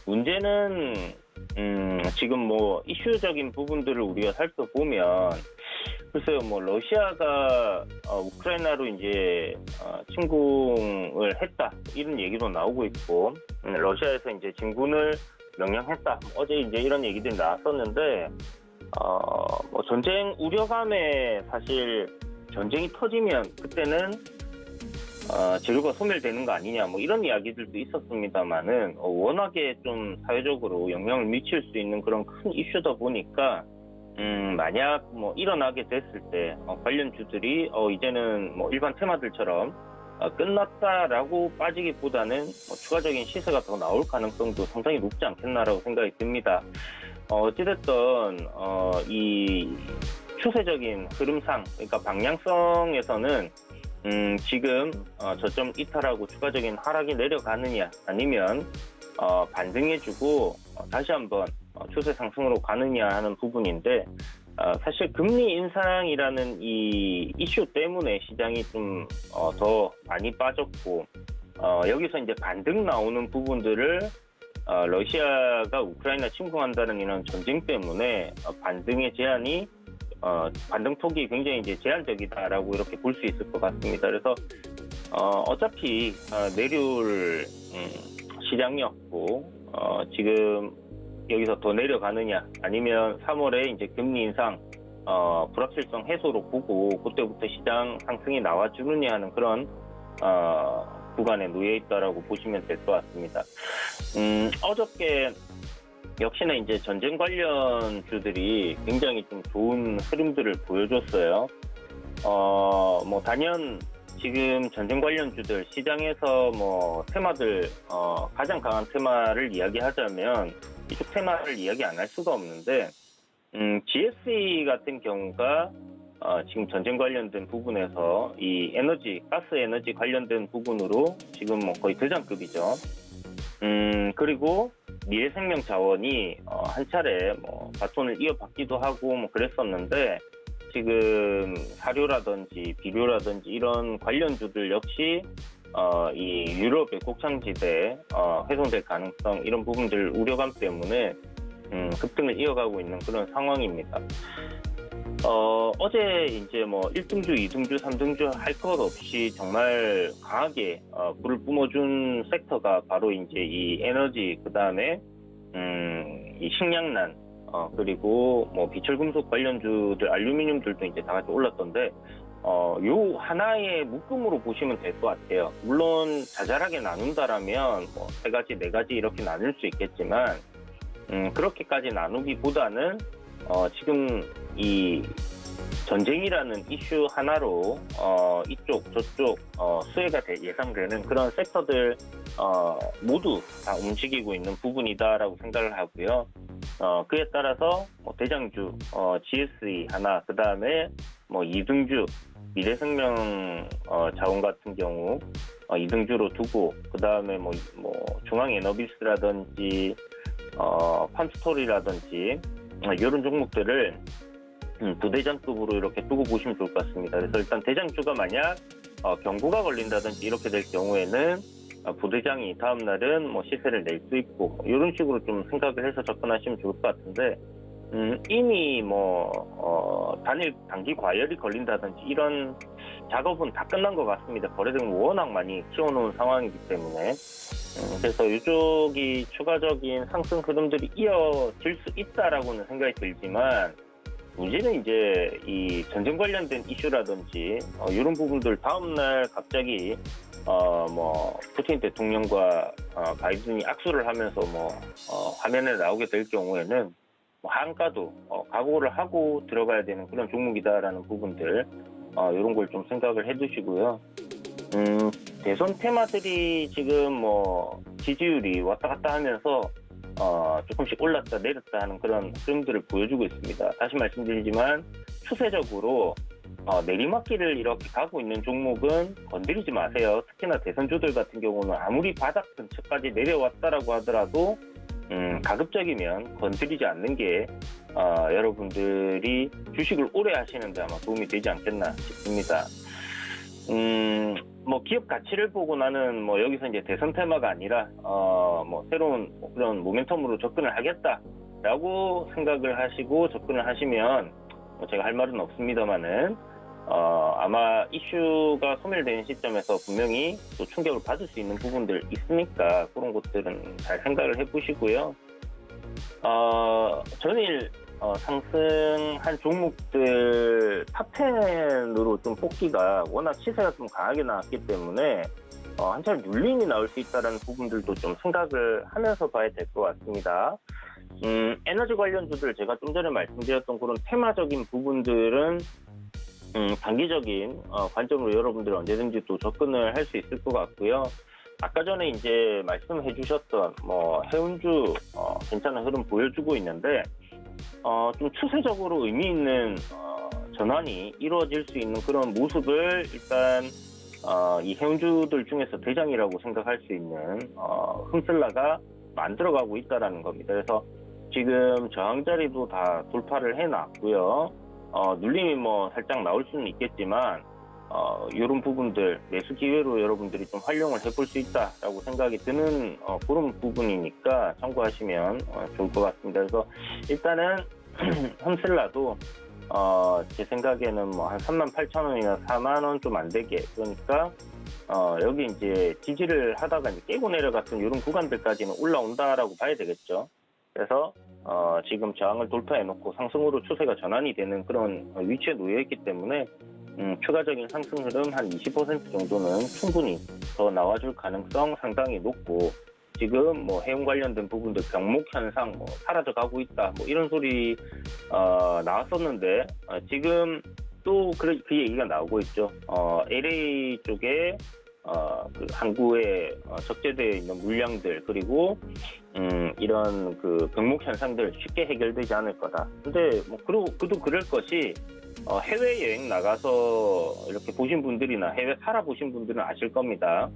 문제는 지금 이슈적인 부분들을 우리가 살펴보면 글쎄요, 러시아가 우크라이나로 이제 침공을 했다 이런 얘기도 나오고 있고, 러시아에서 이제 진군을 명령했다. 어제 이제 이런 얘기들이 나왔었는데, 전쟁 우려감에 사실 전쟁이 터지면 그때는 재료가 소멸되는 거 아니냐 이런 이야기들도 있었습니다만은 워낙에 좀 사회적으로 영향을 미칠 수 있는 그런 큰 이슈다 보니까 만약 일어나게 됐을 때 관련주들이 이제는 일반 테마들처럼 끝났다라고 빠지기보다는 추가적인 시세가 더 나올 가능성도 상당히 높지 않겠나라고 생각이 듭니다. 어찌됐든 이 추세적인 흐름상, 그러니까 방향성에서는 지금 저점 이탈하고 추가적인 하락이 내려가느냐 아니면 반등해주고 다시 한번 추세 상승으로 가느냐 하는 부분인데, 사실 금리 인상이라는 이 이슈 때문에 시장이 좀 더 많이 빠졌고, 여기서 이제 반등 나오는 부분들을 러시아가 우크라이나 침공한다는 이런 전쟁 때문에 반등의 제한이 반등폭이 굉장히 이제 제한적이다라고 이렇게 볼 수 있을 것 같습니다. 그래서 어차피 내려올 시장이었고 지금 여기서 더 내려가느냐 아니면 3월에 이제 금리 인상 불확실성 해소로 보고 그때부터 시장 상승이 나와주느냐 하는 그런 구간에 놓여 있다라고 보시면 될 것 같습니다. 어저께 역시나 이제 전쟁 관련주들이 굉장히 좀 좋은 흐름들을 보여줬어요. 뭐 단연 지금 전쟁 관련주들 시장에서 뭐 테마들 가장 강한 테마를 이야기하자면 이쪽 테마를 이야기 안 할 수가 없는데 GSE 같은 경우가 지금 전쟁 관련된 부분에서 이 에너지, 가스 에너지 관련된 부분으로 지금 뭐 거의 대장급이죠. 그리고 미래생명 자원이 한 차례 뭐 바톤을 이어받기도 하고 뭐 그랬었는데 지금 사료라든지 비료라든지 이런 관련주들 역시 이 유럽의 곡창지대 훼손될 가능성 이런 부분들 우려감 때문에 급등을 이어가고 있는 그런 상황입니다. 어제 이제 뭐 1등주, 2등주, 3등주 할 것 없이 정말 강하게 불을 뿜어준 섹터가 바로 이제 이 에너지, 그 다음에 이 식량난, 그리고 뭐 비철금속 관련주들, 알루미늄들도 이제 다 같이 올랐던데 요 하나의 묶음으로 보시면 될 것 같아요. 물론 자잘하게 나눈다라면 뭐 3가지, 4가지 이렇게 나눌 수 있겠지만 그렇게까지 나누기보다는 지금 이 전쟁이라는 이슈 하나로 이쪽 저쪽 수혜가 예상되는 그런 섹터들 모두 다 움직이고 있는 부분이다라고 생각을 하고요. 그에 따라서 뭐 대장주 GSE 하나, 그 다음에 뭐 2등주 미래생명 자원 같은 경우 2등주로 두고, 그 다음에 뭐 중앙에너비스라든지 팜스토리라든지 이런 종목들을 부대장급으로 이렇게 두고 보시면 좋을 것 같습니다. 그래서 일단 대장주가 만약 경고가 걸린다든지 이렇게 될 경우에는 부대장이 다음 날은 뭐 시세를 낼 수 있고 이런 식으로 좀 생각을 해서 접근하시면 좋을 것 같은데 이미 뭐 단기 과열이 걸린다든지 이런 작업은 다 끝난 것 같습니다. 거래량을 워낙 많이 키워놓은 상황이기 때문에 그래서 이쪽이 추가적인 상승 흐름들이 이어질 수 있다라고는 생각이 들지만 문제는 이제 이 전쟁 관련된 이슈라든지 이런 부분들 다음날 갑자기 뭐 푸틴 대통령과 바이든이 악수를 하면서 뭐 화면에 나오게 될 경우에는 뭐 한가도 각오를 하고 들어가야 되는 그런 종목이다라는 부분들 이런 걸 좀 생각을 해두시고요. 대선 테마들이 지금 뭐 지지율이 왔다 갔다 하면서 조금씩 올랐다 내렸다 하는 그런 흐름들을 보여주고 있습니다. 다시 말씀드리지만 추세적으로 내리막길을 이렇게 가고 있는 종목은 건드리지 마세요. 특히나 대선주들 같은 경우는 아무리 바닥 근처까지 내려왔다라고 하더라도 가급적이면 건드리지 않는 게 여러분들이 주식을 오래 하시는데 아마 도움이 되지 않겠나 싶습니다. 뭐 기업 가치를 보고 나는 뭐 여기서 이제 대선 테마가 아니라 뭐 새로운 그런 모멘텀으로 접근을 하겠다라고 생각을 하시고 접근을 하시면 뭐 제가 할 말은 없습니다만은 아마 이슈가 소멸되는 시점에서 분명히 또 충격을 받을 수 있는 부분들 있으니까 그런 것들은 잘 생각을 해보시고요. 전일 상승한 종목들 탑10으로 좀 뽑기가 워낙 시세가 좀 강하게 나왔기 때문에 한 차례 눌림이 나올 수 있다는 부분들도 좀 생각을 하면서 봐야 될 것 같습니다. 에너지 관련주들 제가 좀 전에 말씀드렸던 그런 테마적인 부분들은 단기적인 관점으로 여러분들 언제든지 또 접근을 할 수 있을 것 같고요. 아까 전에 이제 말씀해 주셨던 뭐 해운주 괜찮은 흐름 보여주고 있는데 좀 추세적으로 의미 있는 전환이 이루어질 수 있는 그런 모습을 일단 이 해운주들 중에서 대장이라고 생각할 수 있는 흠슬라가 만들어가고 있다라는 겁니다. 그래서 지금 저항 자리도 다 돌파를 해놨고요. 눌림이 뭐 살짝 나올 수는 있겠지만 이런 부분들 매수 기회로 여러분들이 좀 활용을 해볼 수 있다라고 생각이 드는 그런 부분이니까 참고하시면 좋을 것 같습니다. 그래서 일단은 홈셀라도 제 생각에는 뭐 한 38,000원이나 4만 원 좀 안 되게, 그러니까 여기 이제 지지를 하다가 이제 깨고 내려갔던 이런 구간들까지는 올라온다라고 봐야 되겠죠. 그래서 지금 저항을 돌파해놓고 상승으로 추세가 전환이 되는 그런 위치에 놓여 있기 때문에 추가적인 상승 흐름 한 20% 정도는 충분히 더 나와줄 가능성 상당히 높고, 지금 뭐 해운 관련된 부분들 병목 현상 뭐 사라져 가고 있다 뭐 이런 소리 나왔었는데 지금 또 그 얘기가 나오고 있죠. LA 쪽에 그 항구에 적재되어 있는 물량들, 그리고 이런 그 병목 현상들 쉽게 해결되지 않을 거다. 근데 뭐 그도 그럴 것이 해외 여행 나가서 이렇게 보신 분들이나 해외 살아보신 분들은 아실 겁니다.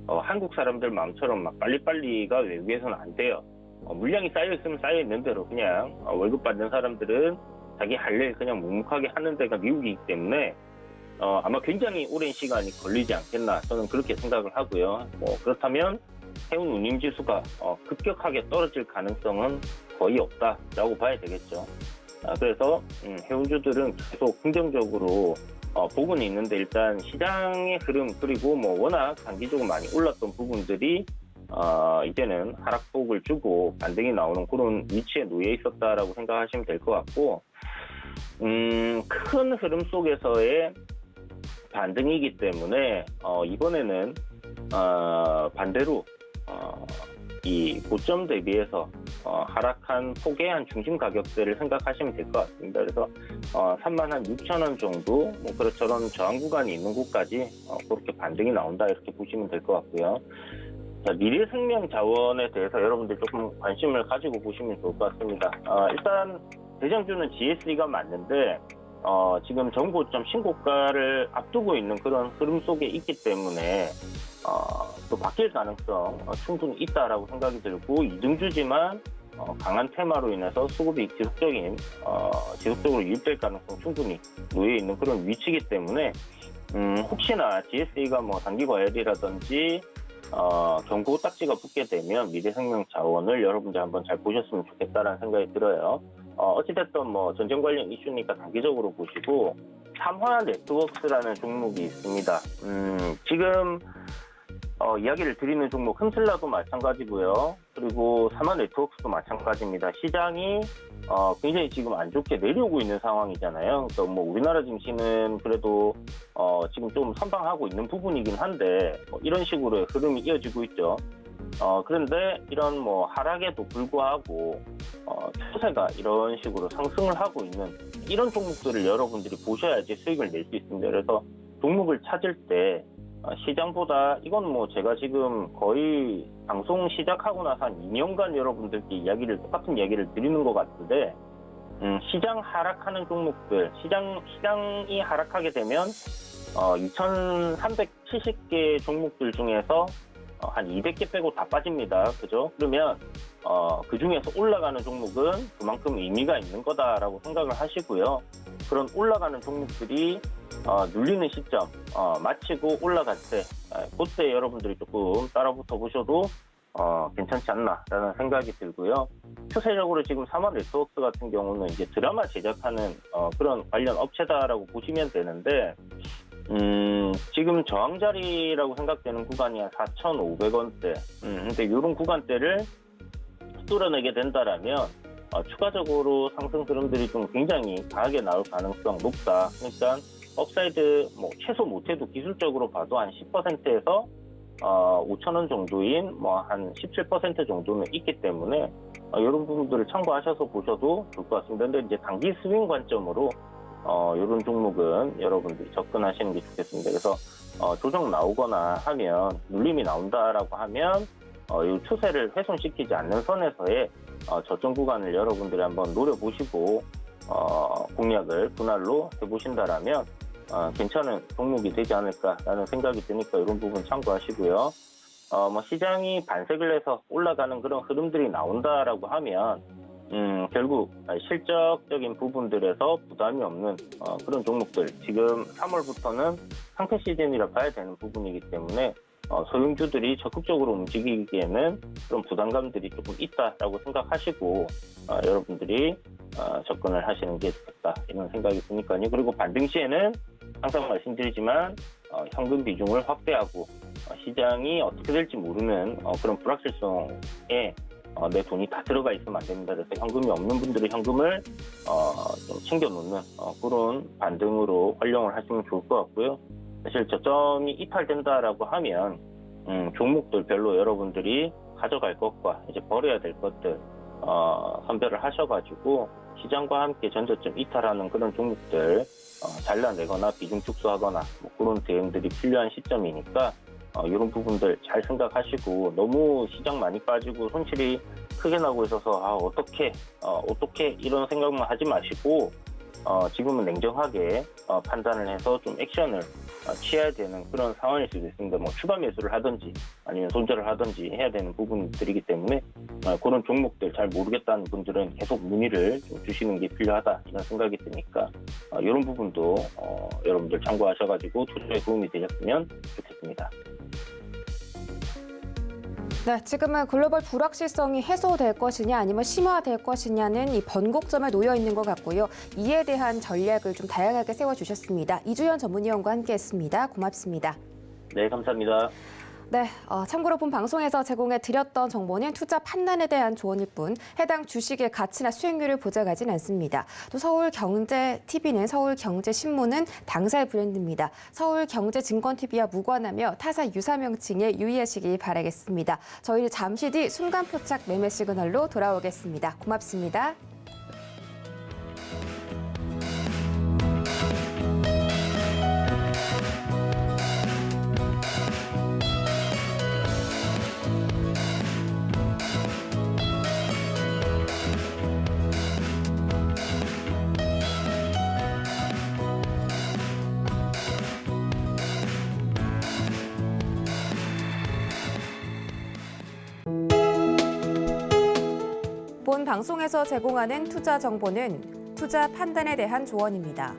한국 사람들 마음처럼 막 빨리빨리가 외국에서는 안 돼요. 물량이 쌓여있으면 쌓여있는 대로 그냥 월급 받는 사람들은 자기 할 일 그냥 묵묵하게 하는 데가 미국이기 때문에 아마 굉장히 오랜 시간이 걸리지 않겠나, 저는 그렇게 생각을 하고요. 뭐 그렇다면 해운 운임 지수가 급격하게 떨어질 가능성은 거의 없다라고 봐야 되겠죠. 그래서 해운주들은 계속 긍정적으로 보고는 있는데, 일단 시장의 흐름, 그리고 뭐 워낙 단기적으로 많이 올랐던 부분들이 이제는 하락폭을 주고 반등이 나오는 그런 위치에 놓여 있었다라고 생각하시면 될 것 같고, 큰 흐름 속에서의 반등이기 때문에 이번에는 반대로 이 고점 대비해서 하락한 폭의 한 중심 가격대를 생각하시면 될 것 같습니다. 그래서 36,000원 정도, 뭐 그런 저항 구간이 있는 곳까지 그렇게 반등이 나온다, 이렇게 보시면 될 것 같고요. 자, 미래생명자원에 대해서 여러분들 조금 관심을 가지고 보시면 좋을 것 같습니다. 일단 대장주는 GSE가 맞는데 지금 전고점 신고가를 앞두고 있는 그런 흐름 속에 있기 때문에 또 바뀔 가능성 충분히 있다라고 생각이 들고, 이등주지만 강한 테마로 인해서 수급이 지속적으로 유입될 가능성 충분히 놓여 있는 그런 위치이기 때문에 혹시나 GSE가 뭐 단기 과열이라든지 경고 딱지가 붙게 되면 미래생명자원을 여러분들 한번 잘 보셨으면 좋겠다라는 생각이 들어요. 어찌됐든 뭐 전쟁 관련 이슈니까 단기적으로 보시고, 삼화 네트워크스라는 종목이 있습니다. 지금 이야기를 드리는 종목 흠슬라도 마찬가지고요. 그리고 삼화 네트워크스도 마찬가지입니다. 시장이 굉장히 지금 안 좋게 내려오고 있는 상황이잖아요. 그래서 뭐 우리나라 증시는 그래도 지금 좀 선방하고 있는 부분이긴 한데 이런 식으로 흐름이 이어지고 있죠. 그런데 이런 뭐 하락에도 불구하고 추세가 이런 식으로 상승을 하고 있는 이런 종목들을 여러분들이 보셔야지 수익을 낼 수 있습니다. 그래서 종목을 찾을 때 시장보다, 이건 뭐 제가 지금 거의 방송 시작하고 나서 한 2년간 여러분들께 똑같은 이야기를 드리는 것 같은데, 시장 하락하는 종목들, 시장이 하락하게 되면 2,370개 종목들 중에서 한 200개 빼고 다 빠집니다. 그죠? 그러면 그 중에서 올라가는 종목은 그만큼 의미가 있는 거다라고 생각을 하시고요. 그런 올라가는 종목들이 눌리는 시점, 마치고 올라갈 때, 그때 여러분들이 조금 따라붙어 보셔도 괜찮지 않나라는 생각이 들고요. 추세적으로 지금 삼화 네트워크 같은 경우는 이제 드라마 제작하는 그런 관련 업체다라고 보시면 되는데, 지금 저항 자리라고 생각되는 구간이 한 4,500원대. 근데 이런 구간대를 뚫어내게 된다라면 추가적으로 상승 흐름들이 좀 굉장히 강하게 나올 가능성 높다. 그러니까 업사이드 뭐 최소 못해도 기술적으로 봐도 한 10%에서 5,000원 정도인 뭐 한 17% 정도는 있기 때문에 이런 부분들을 참고하셔서 보셔도 좋을 것 같습니다. 근데 이제 단기 스윙 관점으로 이런 종목은 여러분들이 접근하시는 게 좋겠습니다. 그래서 조정 나오거나 하면, 눌림이 나온다라고 하면 이 추세를 훼손시키지 않는 선에서의 저점 구간을 여러분들이 한번 노려보시고 공략을 분할로 해보신다라면 괜찮은 종목이 되지 않을까라는 생각이 드니까 이런 부분 참고하시고요. 뭐 시장이 반색을 해서 올라가는 그런 흐름들이 나온다라고 하면 결국 실적적인 부분들에서 부담이 없는 그런 종목들, 지금 3월부터는 상패 시즌이라 봐야 되는 부분이기 때문에 소형주들이 적극적으로 움직이기에는 그런 부담감들이 조금 있다라고 생각하시고 여러분들이 접근을 하시는 게 좋겠다 이런 생각이 드니까요. 그리고 반등 시에는 항상 말씀드리지만 현금 비중을 확대하고 시장이 어떻게 될지 모르는 그런 불확실성에 내 돈이 다 들어가 있으면 안 됩니다. 그래서 현금이 없는 분들은 현금을 좀 챙겨놓는 그런 반등으로 활용을 하시면 좋을 것 같고요. 사실 저점이 이탈된다라고 하면 종목들별로 여러분들이 가져갈 것과 이제 버려야 될 것들 선별을 하셔가지고 시장과 함께 전저점 이탈하는 그런 종목들 잘라내거나 비중 축소하거나 뭐 그런 대응들이 필요한 시점이니까 이런 부분들 잘 생각하시고 너무 시장 많이 빠지고 손실이 크게 나고 있어서 어떻게 이런 생각만 하지 마시고 지금은 냉정하게 판단을 해서 좀 액션을 취해야 되는 그런 상황일 수도 있습니다. 뭐 추가 매수를 하든지 아니면 손절을 하든지 해야 되는 부분들이기 때문에 그런 종목들 잘 모르겠다는 분들은 계속 문의를 좀 주시는 게 필요하다 이런 생각이 드니까 이런 부분도 여러분들 참고하셔가지고 투자에 도움이 되셨으면 좋겠습니다. 네, 지금은 글로벌 불확실성이 해소될 것이냐 아니면 심화될 것이냐는 이 번곡점에 놓여 있는 것 같고요. 이에 대한 전략을 좀 다양하게 세워주셨습니다. 이주연 전문위원과 함께했습니다. 고맙습니다. 네, 감사합니다. 네, 참고로 본 방송에서 제공해드렸던 정보는 투자 판단에 대한 조언일 뿐 해당 주식의 가치나 수익률을 보장하진 않습니다. 또 서울경제TV는 서울경제신문은 당사의 브랜드입니다. 서울경제증권TV와 무관하며 타사 유사 명칭에 유의하시기 바라겠습니다. 저희는 잠시 뒤 순간포착 매매 시그널로 돌아오겠습니다. 고맙습니다. 본 방송에서 제공하는 투자 정보는 투자 판단에 대한 조언입니다.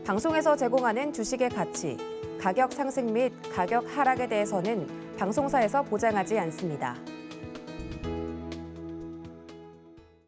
방송에서 제공하는 주식의 가치, 가격 상승 및 가격 하락에 대해서는 방송사에서 보장하지 않습니다.